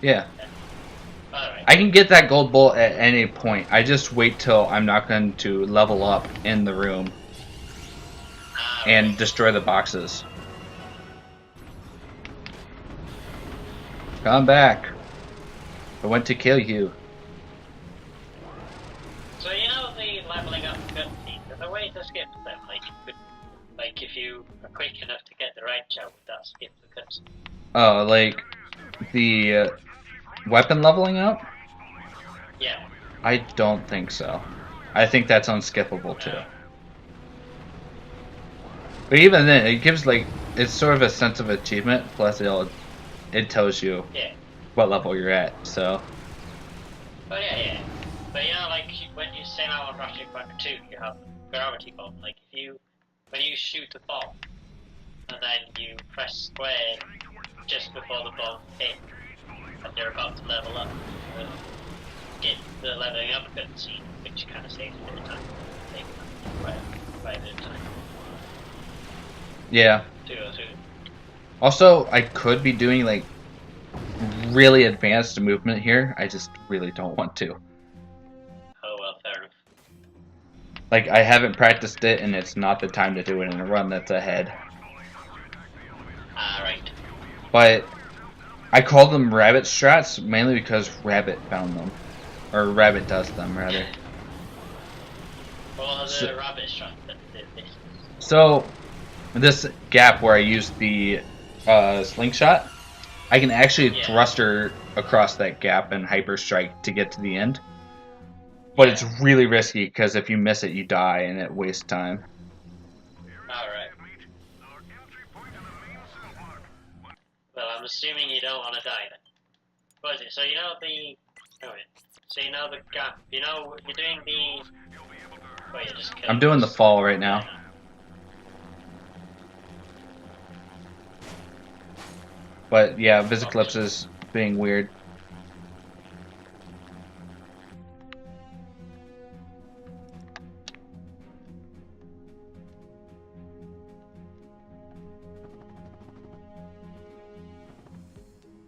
B: yeah.
D: Alright.
B: I can get that gold bolt at any point. I just wait till I'm not going to level up in the room and destroy the boxes. Come back. I went to kill you.
D: So you know the leveling up cutscenes, there's a way to skip them, like if you are quick enough to get the right shot with that, skip the cutscene.
B: Oh, like the weapon leveling up?
D: Yeah.
B: I don't think so. I think that's unskippable too. But even then, it gives like, it's sort of a sense of achievement, plus it tells you what level you're at, so.
D: Oh yeah. But you know, like when you sail out on Ratchet Clank 2, you have gravity bomb. Like when you shoot a bomb, and then you press square just before the bomb hits, and you're about to level up, skip the leveling up cutscene, which kind of saves a bit of time. Take quite a bit of time.
B: Yeah.
D: 202.
B: Also, I could be doing like really advanced movement here. I just really don't want to.
D: Oh well, fair enough.
B: Like, I haven't practiced it, and it's not the time to do it in a run that's ahead.
D: Ah, right.
B: But I call them rabbit strats mainly because Rabbit found them. Or Rabbit does them, rather.
D: What are the rabbit shots that did this?
B: So, this gap where I use the slingshot, I can actually thrust her across that gap and hyper strike to get to the end. But it's really risky because if you miss it, you die and it wastes time.
D: Alright. Well, I'm assuming you don't want to die then. What is it? So you know the... Oh wait. So you know the gap. You know, you're doing the... Wait, you're just killing
B: I'm doing the
D: us.
B: fall right now. But yeah, Visiclips is being weird.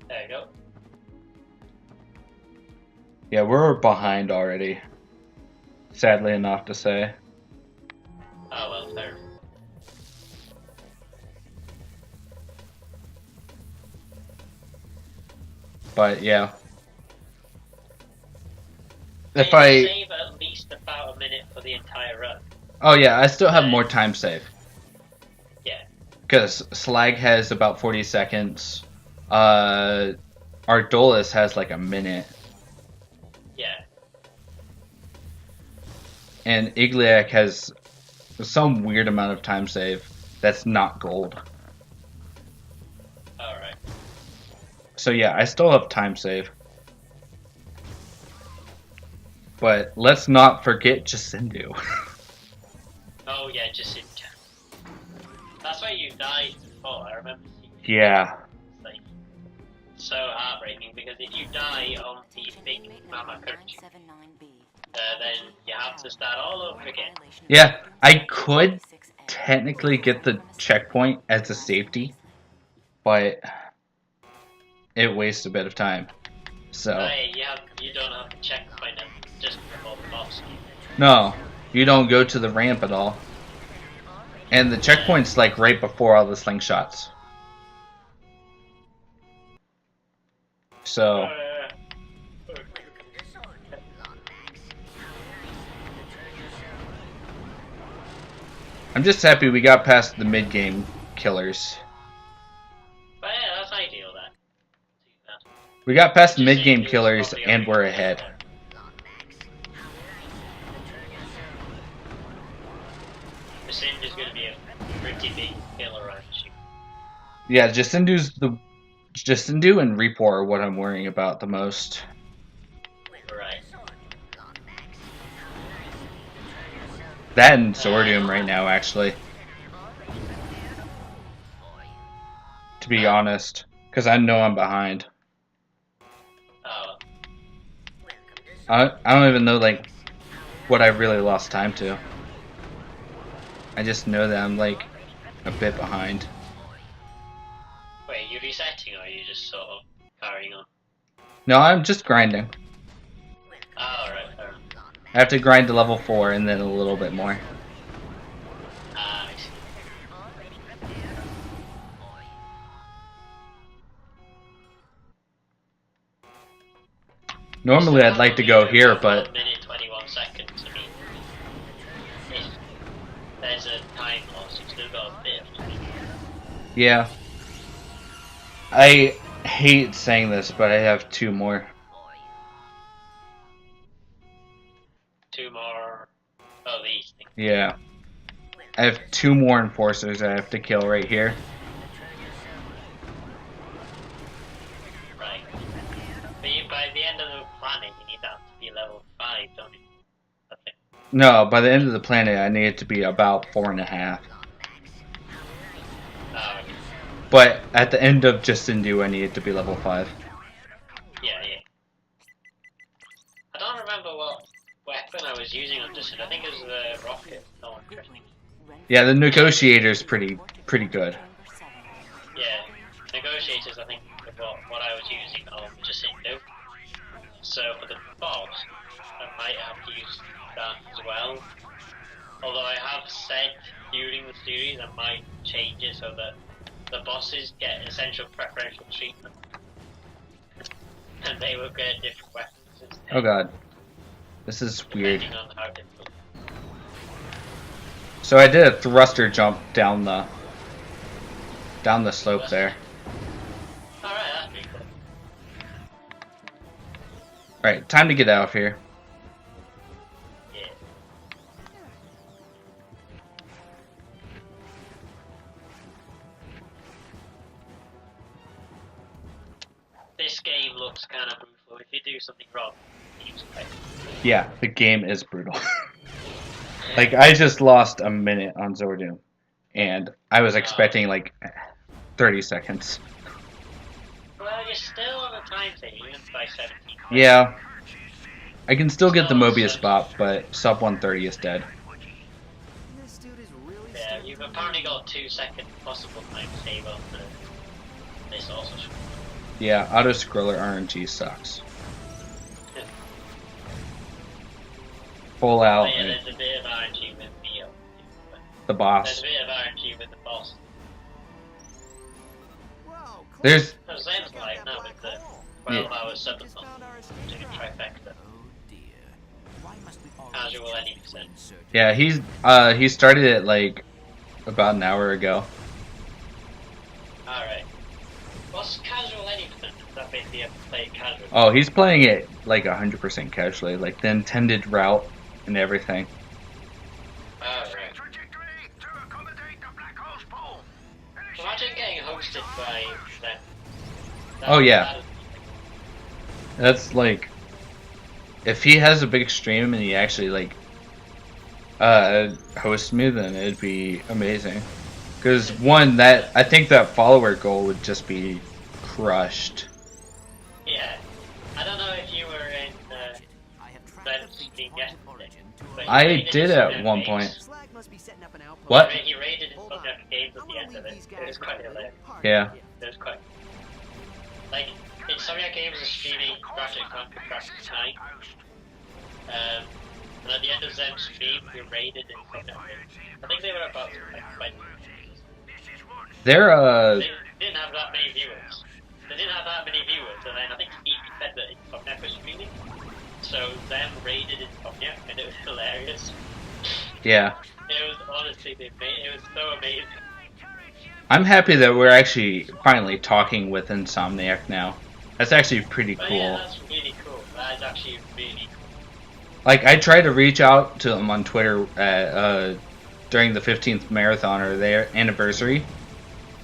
D: There you go.
B: Yeah, we're behind already. Sadly enough to say.
D: Oh well, fair.
B: But yeah. If
D: Can you
B: I...
D: save at least about a minute for the entire run?
B: Oh yeah, I still have more time save.
D: Yeah.
B: Because Slag has about 40 seconds. Ardolus has like a minute.
D: Yeah.
B: And Igliak has some weird amount of time save that's not gold.
D: Alright.
B: So yeah, I still have time save. But let's not forget Jasindu.
D: Oh yeah, Jasindu. That's why you died before, I remember seeing it.
B: Yeah.
D: It's like, so heartbreaking, because if you die on the big Mama Country, then you have to start all over again.
B: Yeah, I could technically get the checkpoint as a safety, but it wastes a bit of time. So
D: Hey, you don't have to checkpoint them just before the boss.
B: no, you don't go to the ramp at all. And the checkpoint's like right before all the slingshots. So I'm just happy we got past the mid-game killers.
D: But yeah, that's ideal then.
B: We got past the mid-game killers and we're ahead.
D: Jasindu's gonna be a pretty big killer, aren't you?
B: Yeah, Jasindu and Repo are what I'm worrying about the most.
D: Right.
B: That and Zordoom right now, actually. To be honest, because I know I'm behind.
D: Oh.
B: I don't even know like what I really lost time to. I just know that I'm like a bit behind.
D: Wait, are you resetting or are you just sort of carrying on?
B: No, I'm just grinding.
D: Oh, right, fair enough.
B: I have to grind to level 4 and then a little bit more.
D: Ah, I see.
B: Normally I'd like to go here, but
D: 1 minute 21 seconds. I mean, if there's a time loss, you've still got a bit of time.
B: yeah. I hate saying this, but I have 2 more.
D: 2 more. Oh, these things.
B: Yeah. I have 2 more enforcers I have to kill right here.
D: Right. But by the end of the planet, you need that to be level 5, don't you? I think.
B: No, by the end of the planet I need it to be about 4.5.
D: Oh, okay.
B: But at the end of Jasindu I need it to be level 5.
D: Yeah, yeah. I was using on Jasindu. I think it was the rocket. No one interesting.
B: Yeah, the negotiator's pretty good.
D: Yeah, negotiators. I think what I was using on Jasindu. So for the boss, I might have to use that as well. Although I have said during the series I might change it so that the bosses get essential preferential treatment, and they will get different weapons instead.
B: Oh god, this is weird.
D: Depending on how difficult.
B: So I did a thruster jump down the slope there.
D: Alright, that'd be cool.
B: Alright, time to get out of here.
D: Yeah. This game looks kind of brutal. If you do something wrong, it's like
B: Yeah, the game is brutal. Like, I just lost a minute on Zordoom, and I was expecting like 30 seconds.
D: well, you're still on the time thing, even by 17.
B: Yeah, I can still get the Mobius spot, but sub 130 is dead.
C: This dude is really
D: Yeah, you've apparently got 2 second possible time save on this also.
B: Yeah, auto scroller RNG sucks. Full out.
D: But yeah, there's a bit of RNG with
B: The
D: there's
B: boss.
D: a bit of RNG with the boss.
C: Whoa,
B: There's
D: So Zen's like now with the 12-hour subathon doing trifecta.
C: Oh dear. Why must we all
D: Casual any percent.
B: yeah, he started it like about an hour ago.
D: Alright. What's casual any percent? Does that basically have to play it casual?
B: Oh, he's playing it like 100% casually, like the intended route and everything.
D: Alright. Imagine getting hosted by them.
B: Oh, yeah. That's like, if he has a big stream and he actually like hosts me, then it'd be amazing. Because one, I think that follower goal would just be crushed.
D: Yeah. I don't know if you were in Zen's stream yesterday. but he
B: I
D: raided
B: did
D: some
B: at
D: of
B: one
D: the
B: point.
D: games.
C: Slag must be setting up an outpost.
B: What?
D: He raided some of the games at the end of it. It was quite hilarious.
B: Yeah.
D: It was quite. Like, Insomniac Games is streaming Ratchet & Clank Crash Time. And at the end of Zen's stream, we raided Insomniac Games. I think they were about like 20.
B: They're
D: They didn't have that many viewers. They didn't have that many viewers, and then I think Stevie said that Insomniac was streaming. So them raided Insomniac, and it was hilarious.
B: yeah.
D: It was honestly, it was so amazing.
B: I'm happy that we're actually finally talking with Insomniac now. That's actually pretty
D: But
B: cool.
D: yeah, that's really cool. That is actually really cool.
B: Like, I tried to reach out to them on Twitter during the 15th marathon or their anniversary,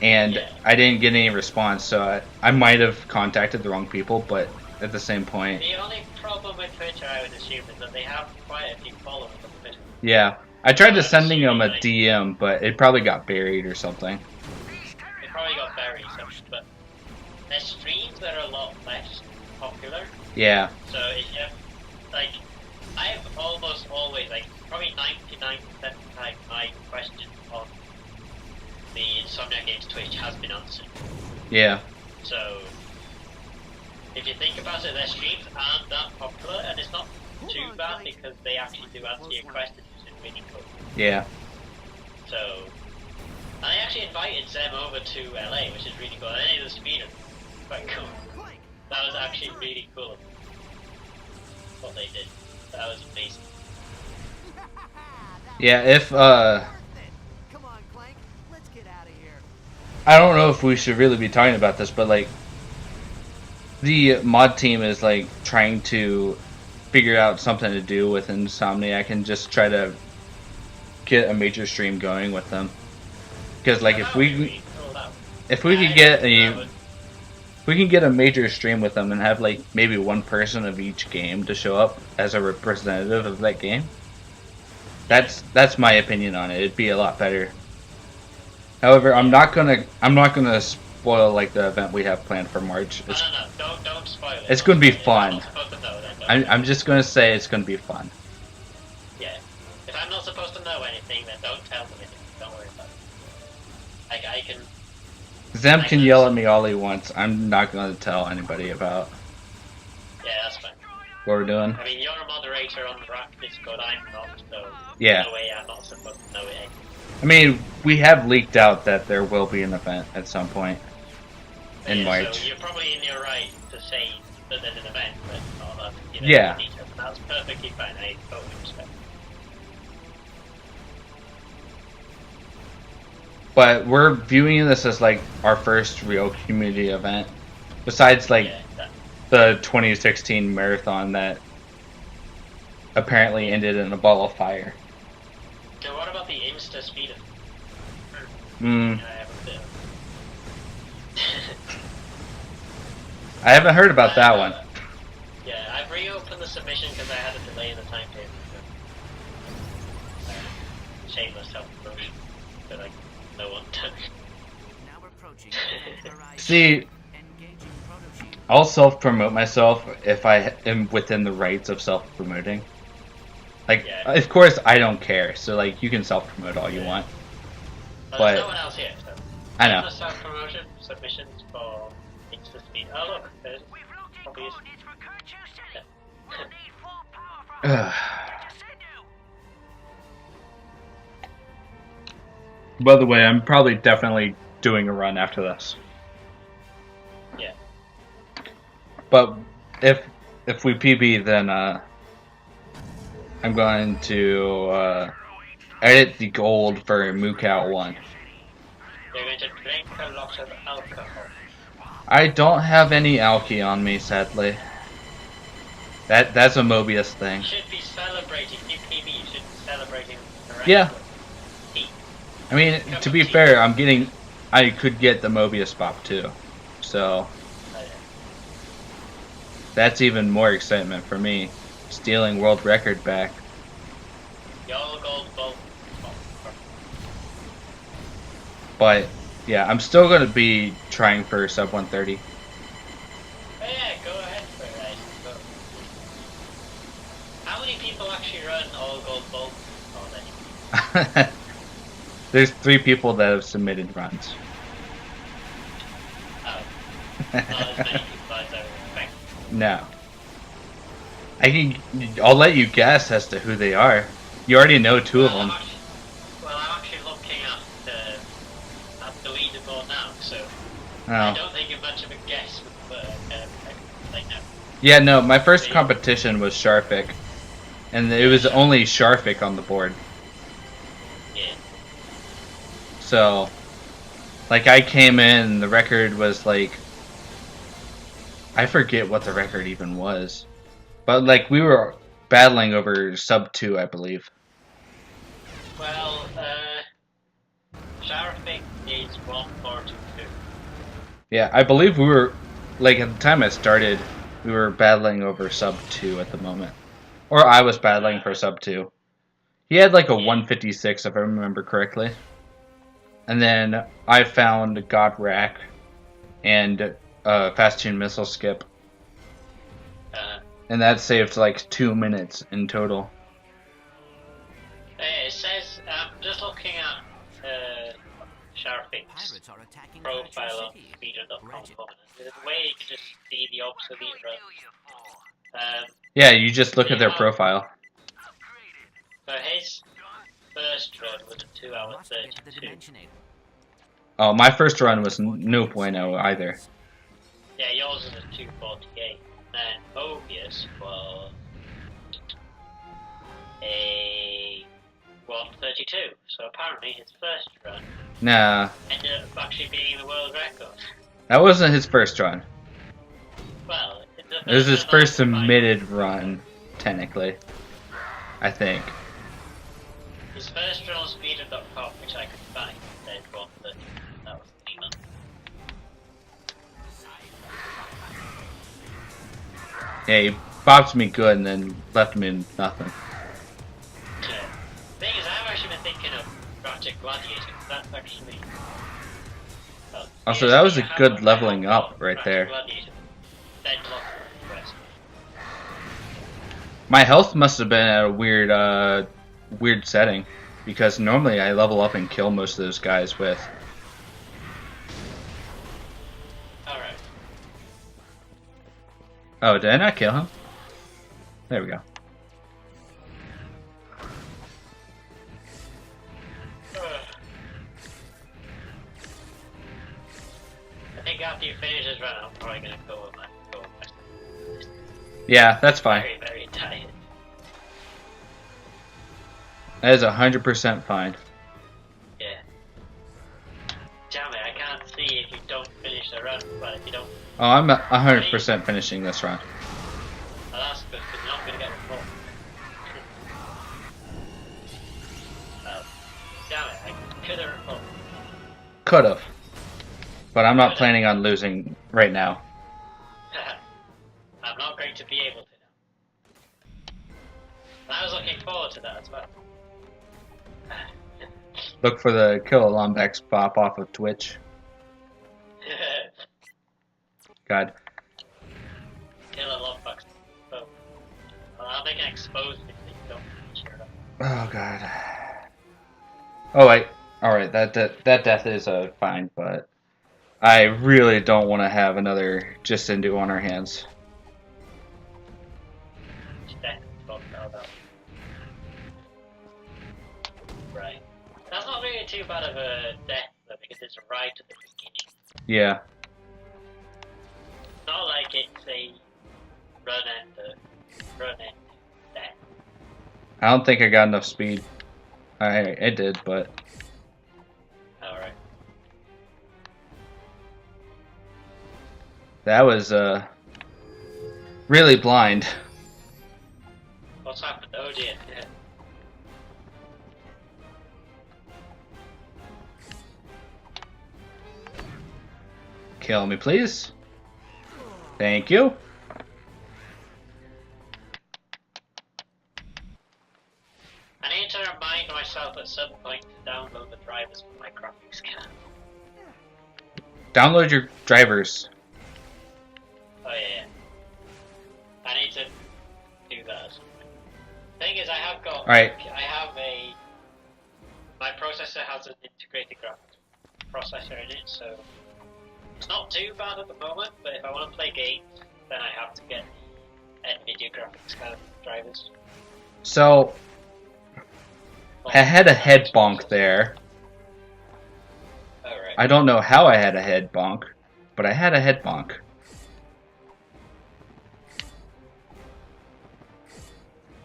B: and
D: Yeah.
B: I didn't get any response, so I might have contacted the wrong people, but at the same point,
D: The only problem with Twitter, I would assume, is that they have quite a few followers on Twitter.
B: yeah. I tried to sending them a DM, but it probably got buried or something.
D: They probably got buried, but their streams are a lot less popular.
B: Yeah.
D: So if you have, like, I've almost always, like, probably 99% of the time, my question on the Insomniac Games Twitch has been answered.
B: Yeah.
D: So, if you think about it, their streams aren't that popular, and it's not too bad because they actually do answer your questions, which is really cool.
B: Yeah.
D: So, and I actually invited Zem over to LA, which is really cool. And then he was a speeder. Quite cool. That was actually really cool. What they did. That was amazing.
B: Yeah, if,
C: Come on, Clank. Let's get out of here.
B: I don't know if we should really be talking about this, but, like, the mod team is, like, trying to figure out something to do with Insomniac and just try to get a major stream going with them. Because, like, if we could get a... We can get a major stream with them and have like maybe one person of each game to show up as a representative of that game. That's my opinion on it. It'd be a lot better. However, I'm not gonna spoil like the event we have planned for March.
D: No, don't spoil it.
B: It's gonna be
D: You're not
B: fun.
D: supposed to know that, don't
B: I'm just gonna say it's gonna be fun.
D: not supposed to know anything, then don't tell them anything. Don't worry about it. I can...
B: Zem can yell at me all he wants. I'm not going to tell anybody about
D: Yeah, that's fine.
B: what we're doing.
D: I mean, you're a moderator on the Rock Discord, I'm not, so...
B: Yeah.
D: No way I'm not supposed to know it.
B: I mean, we have leaked out that there will be an event at some point in
D: Yeah,
B: March.
D: So you're probably in your right to say that there's an event, but not that, you know,
B: Yeah.
D: details. That's perfectly fine, I totally respect.
B: But we're viewing this as like our first real community event. Besides like
D: Yeah, that,
B: the 2016 marathon that apparently ended in a ball of fire.
D: so what about the Insta speed of...
B: Hmm.
D: I have a bit of...
B: I haven't heard about that one.
D: Yeah, I've reopened the submission because I had a delay in the timetable. Shameless self-promotion that I no one took.
C: Now approaching horizon.
B: See,
C: Engaging prototype.
B: I'll self-promote myself if I am within the rights of self-promoting. Like,
D: Yeah.
B: of course, I don't care. So, like, you can self-promote all you want.
D: Well,
B: But-
D: there's no one else here, so...
B: I know.
D: The self-promotion submissions for Insta speed. Oh look, there's probably is...
B: Ugh. By the way, I'm probably definitely doing a run after this.
D: Yeah.
B: But if we PB, then I'm going to edit the gold for Mookout 1.
D: You're going to drink a lot of alcohol.
B: I don't have any alky on me, sadly. That's a Mobius thing.
D: You should be celebrating. You PB, you should be celebrating the
B: Yeah.
D: Tea.
B: I mean, to be fair, I could get the Mobius Bop too. So,
D: Oh, yeah.
B: that's even more excitement for me. Stealing world record back.
D: Your gold ball.
B: But, yeah, I'm still going to be trying for sub 130.
D: Oh yeah, go ahead for it. Go. How many people actually run all gold bolt already?
B: There's 3 people that have submitted runs.
D: Oh. Not as many people as I would expect.
B: No. I'll let you guess as to who they are. You already know 2 of them.
D: I'm actually looking at the leaderboard now, so I
B: Oh.
D: don't think it's much of a guess, but like no.
B: Yeah, no, my first competition was Sharfik. And it was only Sharfik on the board.
D: Yeah.
B: So, like, I came in, the record was like, I forget what the record even was. But, like, we were battling over sub 2, I believe.
D: Well, Sharafik is 142.
B: Yeah, I believe we were, like, at the time I started, we were battling over sub 2 at the moment. Or I was battling for sub 2. He had, like, a 156, if I remember correctly. And then I found God Rack and Fast Tune Missile Skip. And that saved, like, 2 minutes in total.
D: It says, I'm just looking at Sharafik's
C: Pirates are attacking
D: profile on
C: Virtue City.
D: speeder.com. There's a way you can just see the obsolete runs.
B: Yeah, you just look at their profile.
D: So his first run was a 2 hour
C: Must get to the
D: 32.
C: dimensionator.
B: Oh, my first run was no bueno either.
D: Yeah, yours is a 248. Then Mobius was a 132. So apparently his first run
B: Nah,
D: ended up actually being the world record.
B: that wasn't his first run.
D: Well, it's the
B: It was his
D: run
B: first
D: I could find.
B: submitted run, technically. I think.
D: His first run on speeder.com, which I could find, said 130. That was the email.
B: Yeah, he bopped me good and then left me in nothing.
D: Yeah. Thing is, I've actually been thinking of Project Gladiator, 'cause that's actually... Well,
B: Also, that was a good leveling up right there.
D: Gladiator, Deadlock Request.
B: My health must have been at a weird weird setting because normally I level up and kill most of those guys with.
D: Alright.
B: Oh, did I not kill him? There we go.
D: I think after you finish this run, I'm probably gonna go with my
B: Yeah, that's fine.
D: very, very tired.
B: That is 100% fine.
D: Yeah. Damn it, I can't see if you don't finish the run, but if you don't,
B: Oh, I'm 100% finishing this run.
D: well, that's good, because you're not gonna get report. Damn it, I could have report.
B: Could've. But I'm not planning on losing right now.
D: I'm not going to be able to now. And I was looking forward to that as well.
B: Look for the Kill a Lombax pop off of Twitch. God.
D: Kill a love box. So, well, they can expose me if you don't cheer up.
B: Oh God. Oh wait. All right. That death is fine, but I really don't want to have another Jasindu on our hands.
D: Right. That's not really too bad of a death though, because it's right at the beginning.
B: Yeah.
D: Not like it's a run end death.
B: I don't think I got enough speed. I did, but
D: Alright.
B: that was really blind.
D: What's happened? Oh dear. Yeah.
B: Kill me, please. Thank you.
D: I need to remind myself at some point to download the drivers for my graphics card.
B: Download your drivers.
D: Oh yeah. I need to do that. Thing is, I have got.
B: Alright.
D: I have a. My processor has an integrated graphics processor in it, so it's not too bad at the moment. But if I want to play games, then I have to get the NVIDIA graphics card drivers.
B: So I had a head bonk there.
D: Alright.
B: I don't know how I had a head bonk, but I had a head bonk.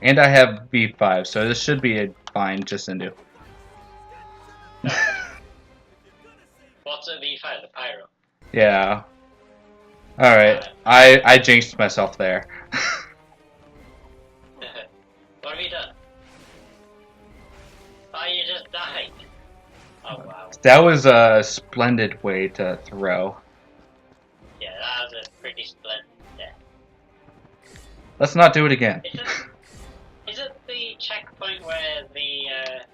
B: And I have V5, so this should be a fine Jasindu.
D: What's a V5? The Pyro.
B: Yeah. Alright. I jinxed myself there.
D: What have you done? Oh, you just died. Oh wow.
B: That was a splendid way to throw.
D: Yeah, that was a pretty splendid death.
B: Let's not do it again.
D: Is it the checkpoint where the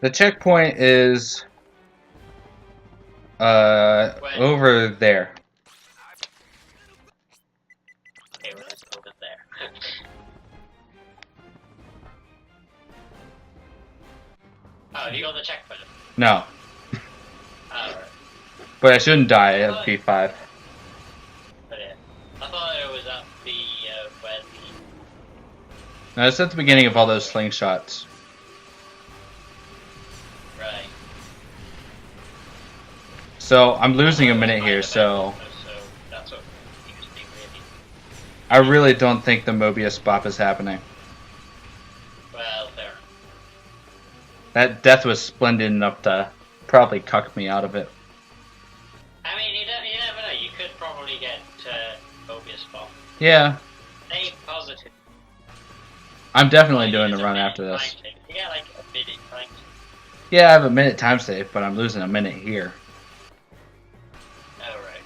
B: The checkpoint is over there.
D: okay, well, it's over there. Oh, you got the checkpoint?
B: No.
D: Oh, right.
B: But I shouldn't die at V5.
D: But yeah. I thought it was at the where the
B: No, it's at the beginning of all those slingshots.
D: right.
B: So I'm losing a minute here, so
D: So that's what confused me really.
B: I really don't think the Mobius bop is happening.
D: Well, fair.
B: That death was splendid enough to probably cuck me out of it.
D: I mean, you never know. You could probably get Mobius bomb.
B: Yeah,
D: Stay positive.
B: I'm definitely doing a run after this.
D: You get like a minute time.
B: Yeah, I have a minute time save, but I'm losing a minute here.
D: Oh right.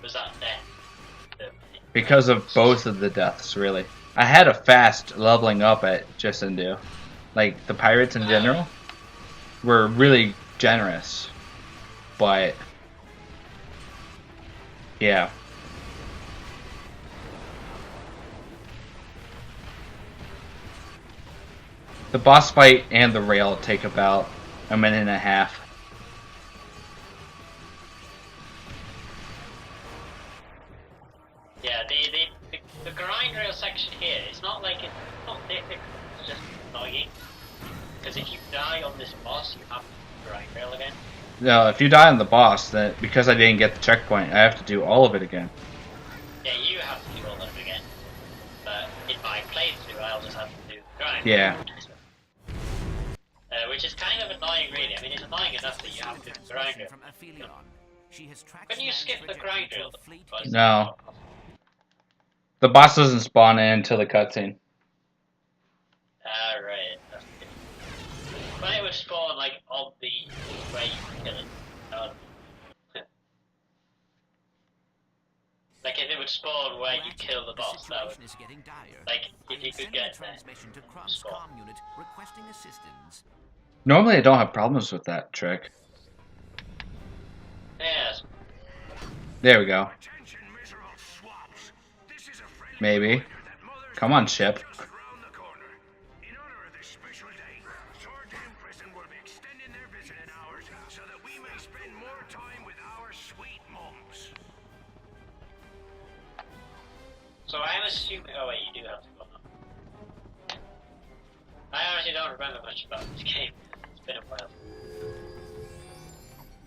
D: Was that death?
B: Because of both of the deaths, really. I had a fast leveling up at Jasindu. Like, the pirates in general were really generous. But, yeah. The boss fight and the rail take about a minute and a half.
D: Yeah, the grind rail section here, it's not like it's not difficult, it's just annoying. Because if you die on this boss, you have to grind rail again.
B: No, if you die on the boss, then because I didn't get the checkpoint, I have to do all of it again.
D: Yeah, you have to do all of it again. But in my playthrough, I'll just have to do grind.
B: Yeah.
D: Which is kind of annoying, really. I mean, it's annoying enough that you have to do grind rail. Can you skip the grind rail?
B: No. The boss doesn't spawn in until the cutscene.
D: Ah, right. That's good. But it would spawn, like, on the way you kill it. Like, if it would spawn where you kill the boss, that would... Like, if you could get there, spawn.
B: Normally I don't have problems with that trick.
D: Yes.
B: There we go. Maybe. Come on, ship.
D: So I'm assuming... Oh wait, you do have to go on. I honestly don't remember much about this game. It's been a while.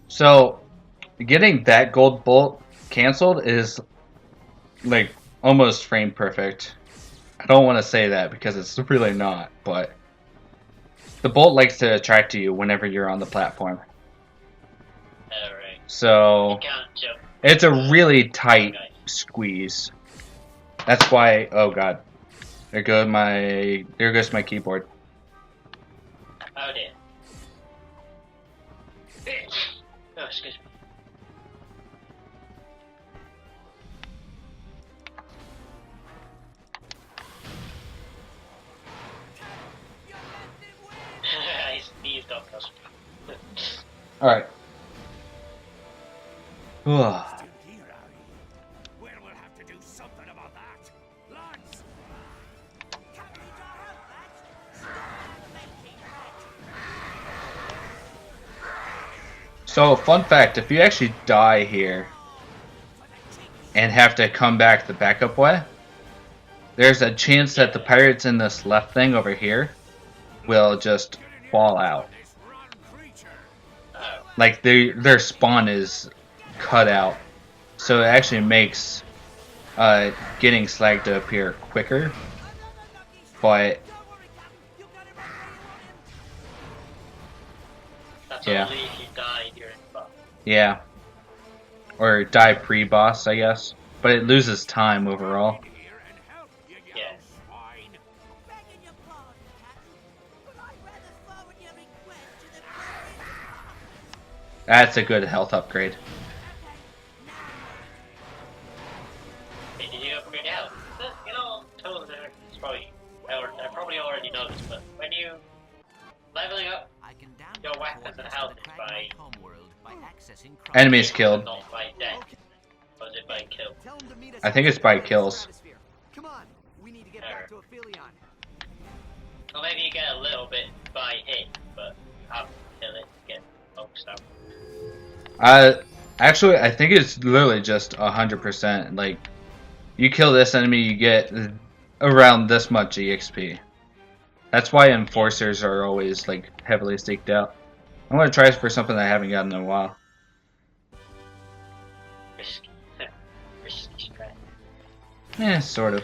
B: So, getting that gold bolt cancelled is like almost frame perfect. I don't want to say that because it's really not, but the bolt likes to attract you whenever you're on the platform.
D: Right.
B: So,
D: You can't jump.
B: it's a really tight squeeze. That's why, oh god. There goes my keyboard.
D: Oh dear. Oh, excuse me. I sneezed on us.
B: Alright. So, fun fact, if you actually die here and have to come back the backup way, there's a chance that the pirates in this left thing over here will just fall out. Like, their spawn is cut out. So it actually makes getting slag to appear quicker. But
D: That's
B: yeah.
D: only if you die during the boss.
B: Yeah. Or die pre-boss, I guess. But it loses time overall.
D: Yeah.
B: That's a good health upgrade.
D: Hey, did you upgrade your health? You know, totally, it's probably, I probably already know this, but when you leveling up your weapons and health is by
B: Enemies killed.
D: not by death. Or is it by kill?
B: I think it's by kills.
C: Come on, we need to get back to Aphelion.
D: Or maybe you get a little bit by hit, but you have to kill it to get focused out.
B: Actually, I think it's literally just 100%. Like, you kill this enemy, you get around this much EXP. That's why enforcers are always like heavily seeked out. I'm gonna try for something I haven't gotten in a while.
D: Risky. Risky strat.
B: Sort of.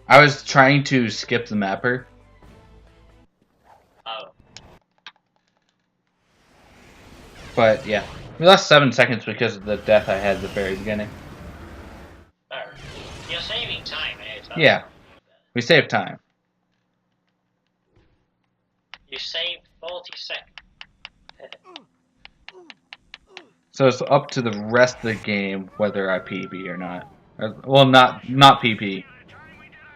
B: I was trying to skip the mapper.
D: Oh.
B: But yeah, we lost 7 seconds because of the death I had at the very beginning.
D: Alright. You're saving time, eh?
B: Yeah, we saved time.
D: You saved 40 seconds.
B: So it's up to the rest of the game whether I PB or not. Well, not PP.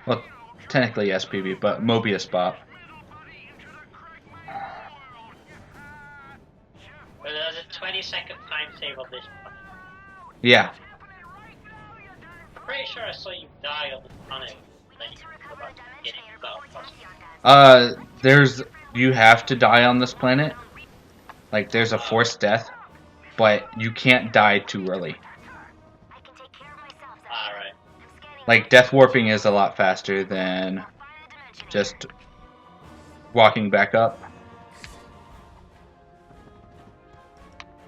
B: Well, technically yes PB, but Mobius Bot.
D: Well, there's a 20-second time save on this planet.
B: Yeah.
D: I'm pretty sure I saw you die on the planet then you can go back to the beginning. Is that possible?
B: You have to die on this planet. Like, there's a forced death, but you can't die too early.
D: Alright.
B: Like, death warping is a lot faster than just walking back up.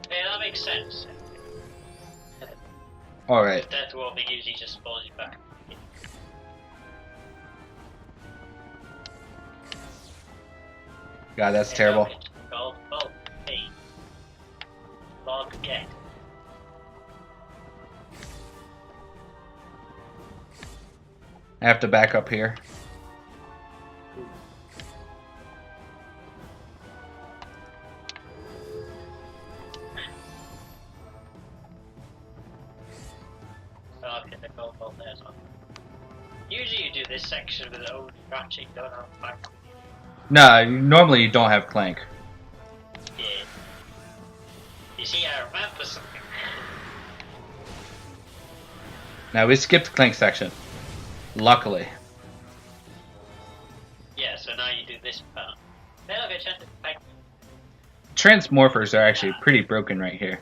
D: Yeah, that makes sense.
B: Alright.
D: Death warming usually just spawns you back.
B: God, that's terrible.
D: Gold, gold, hey. Log get.
B: I have to back up here.
D: Okay, the gold bolt there as well. Usually you do this section with only ratchet, you don't have back.
B: Nah, normally you don't have Clank.
D: Yeah. You see, I remember something.
B: Now, we skipped Clank section. Luckily.
D: Yeah, so now you do this part. Then I'll get a chance to fight.
B: Transmorphers are actually pretty broken right here.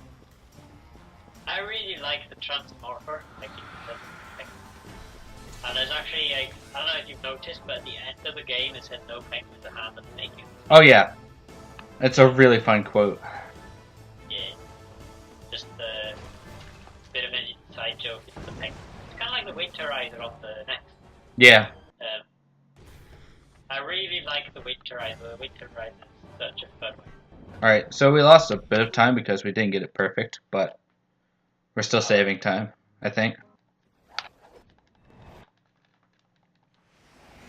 D: I really like the Transmorpher. And there's actually, I don't know if you've noticed, but at the end of the game it says no pain with the hand and make it.
B: Oh yeah. It's a really fun quote.
D: Yeah. Just a bit of an inside joke into the penguin. It's kind of like the Winterizer on the next.
B: Yeah.
D: I really like the Winterizer. The Winterizer is such a fun one.
B: Alright, so we lost a bit of time because we didn't get it perfect, but we're still saving time, I think.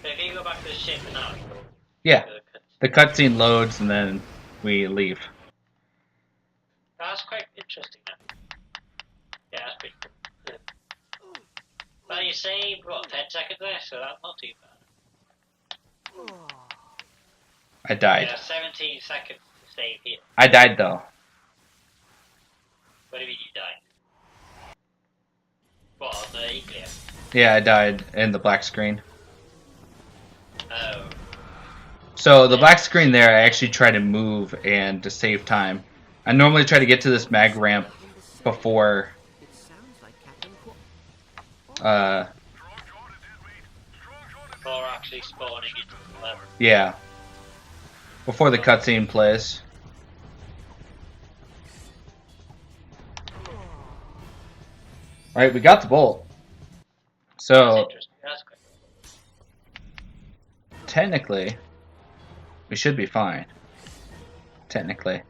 D: So if you go back to the ship now, you go
B: Yeah.
D: to
B: The cutscene loads and then we leave.
D: that's quite interesting now. Yeah, that's pretty cool. Yeah. Well, you saved, what, 10 seconds there, so that's not too bad.
B: I died.
D: Yeah, 17 seconds to save here.
B: I died though.
D: What do you mean you died? What, on the Eclair?
B: Yeah, I died in the black screen.
D: Oh.
B: So the black screen there, I actually try to move and to save time. I normally try to get to this mag ramp before
D: Before actually spawning into the level.
B: yeah. Before the cutscene plays. Alright, we got the bolt.
D: That's
B: So
D: interesting. That's good.
B: technically we should be fine. Technically.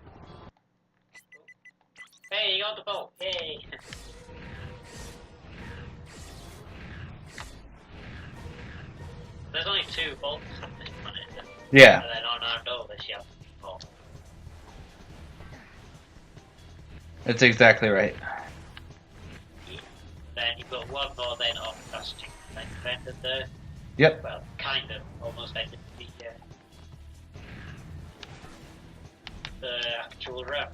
D: Hey, you got the bolt. Yay. There's only 2 bolts on this planet.
B: Yeah.
D: And then on our door, you have 3 bolts.
B: That's exactly right.
D: Then you've got one more then on casting. Then you've ended the,
B: Yep.
D: well, kind of, almost ended the actual run.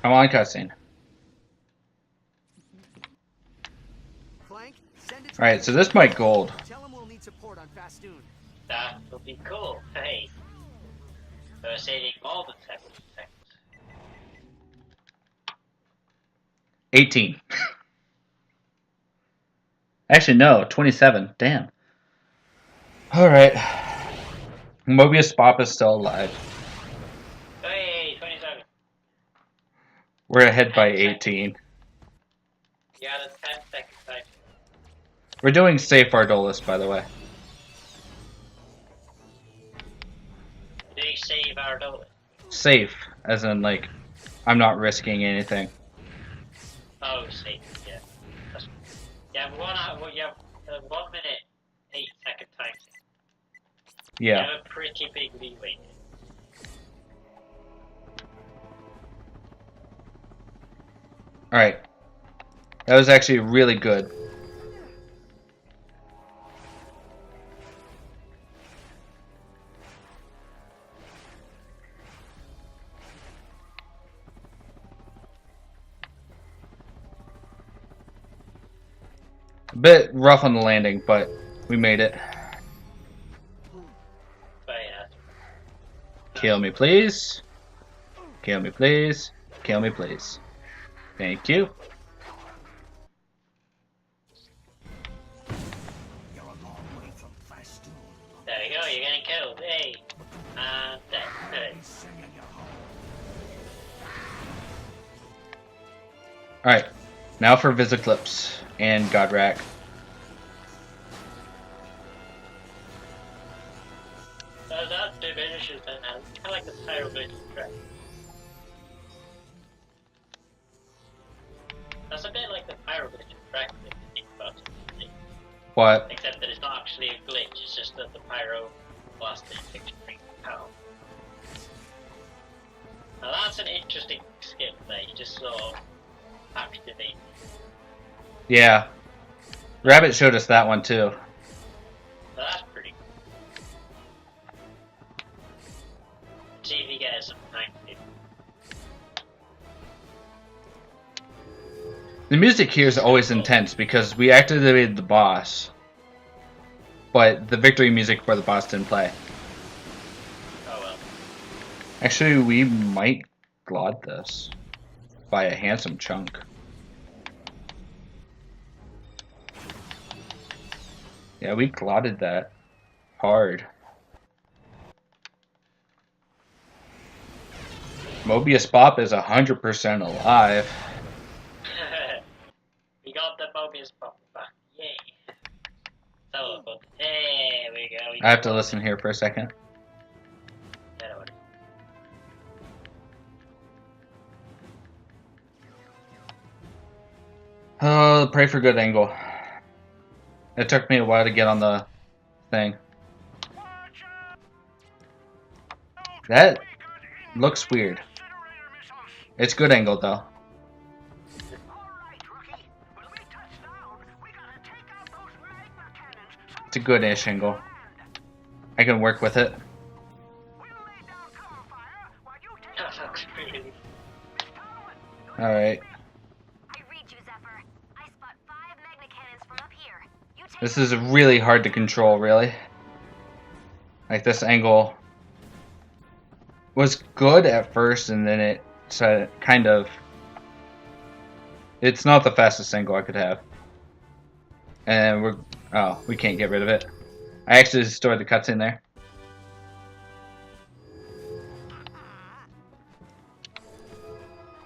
B: I'm on cutscene.
C: Clank, send it.
B: Alright, so this might gold.
C: Tell him we'll need support on Fastoon.
D: That would be cool. Hey. So we're saving more than 7 seconds.
B: 18. Actually, no, 27. Damn. Alright. Mobius Pop is still alive.
D: Hey, 27.
B: We're ahead by 18.
D: Yeah, that's 10 seconds. Time.
B: We're doing safe Ardolus, by the way.
D: Did he save our dollar?
B: Safe, as in, like, I'm not risking anything.
D: Oh, save, yeah. That's, you have 1 minute, 8 second time. You
B: Yeah.
D: have a pretty big leeway.
B: Alright. That was actually really good. Bit rough on the landing, but we made it.
D: But yeah.
B: Kill me, please. Kill me, please. Kill me, please. Thank you.
D: There we go, you're getting killed. Hey. And there.
B: Alright. Now for Visiclips and Godrak.
D: That diminishes then. Kind of like the Pyroblade track. That's a bit like the Pyroblade track if you think about it.
B: What?
D: Except that it's not actually a glitch, it's just that the Pyro blasted extreme power. Now that's an interesting skill that you just sort of activate.
B: Yeah. Rabbit showed us that one too.
D: So that's pretty cool. See if you get some time to do.
B: The music here is always intense because we activated the boss, but the victory music for the boss didn't play.
D: Oh well.
B: Actually, we might glod this by a handsome chunk. Yeah, we glotted that hard. Mobius Bop is 100% alive.
D: We got the Mobius Bop back. Yay. So good. There we go.
B: I have to listen here for a second. Oh, pray for good angle. It took me a while to get on the thing. That looks weird. It's good angle though. It's a good-ish angle. I can work with it. Alright. This is really hard to control, really. Like, this angle was good at first, and then it kind of... It's not the fastest angle I could have. And we're... Oh, we can't get rid of it. I actually stored the cutscene there.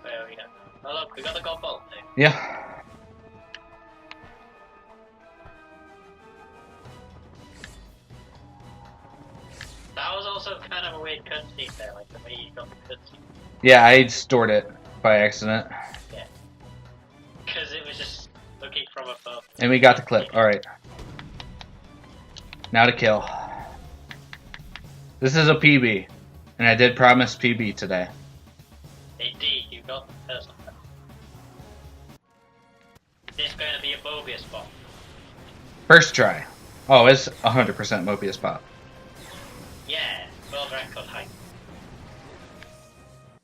D: There we go. Oh look, we got the gold bolt there.
B: Yeah.
D: That was also kind of a weird cutscene there, like the way you got the cutscene.
B: Yeah, I stored it by accident.
D: Yeah. Because it was just looking from above.
B: And we got the clip. Alright. Now to kill. This is a PB. And I did promise PB today.
D: Indeed, you got the first one. This is going to be a Mobius Bop.
B: First try. Oh, it's 100% Mobius Bop.
D: Yeah, world record height.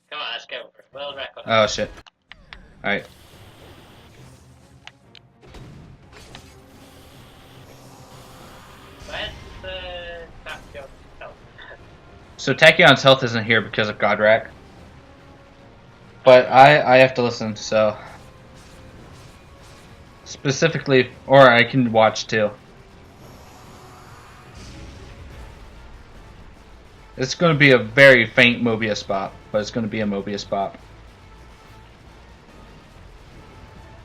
D: Come on, let's go for it. World record.
B: Oh, shit. Alright.
D: Where's the Tachyon health?
B: So Tachyon's health isn't here because of Godrak. But I have to listen, so... Specifically, or I can watch too. It's going to be a very faint Mobius Bop, but it's going to be a Mobius Bop.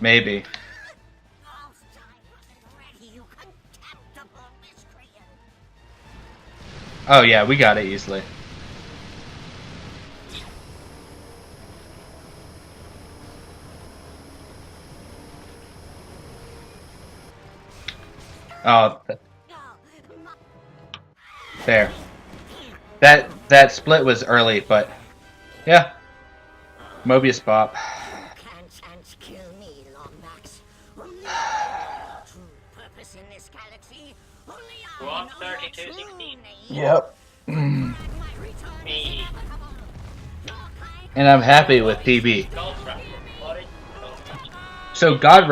B: Maybe. Oh yeah, we got it easily. Oh, there. That split was early, but yeah, Mobius Bop.
D: What? 3216?
B: Yep.
D: Me.
B: And I'm happy with PB.
D: Gold rush. What is gold rush?
B: So Godrak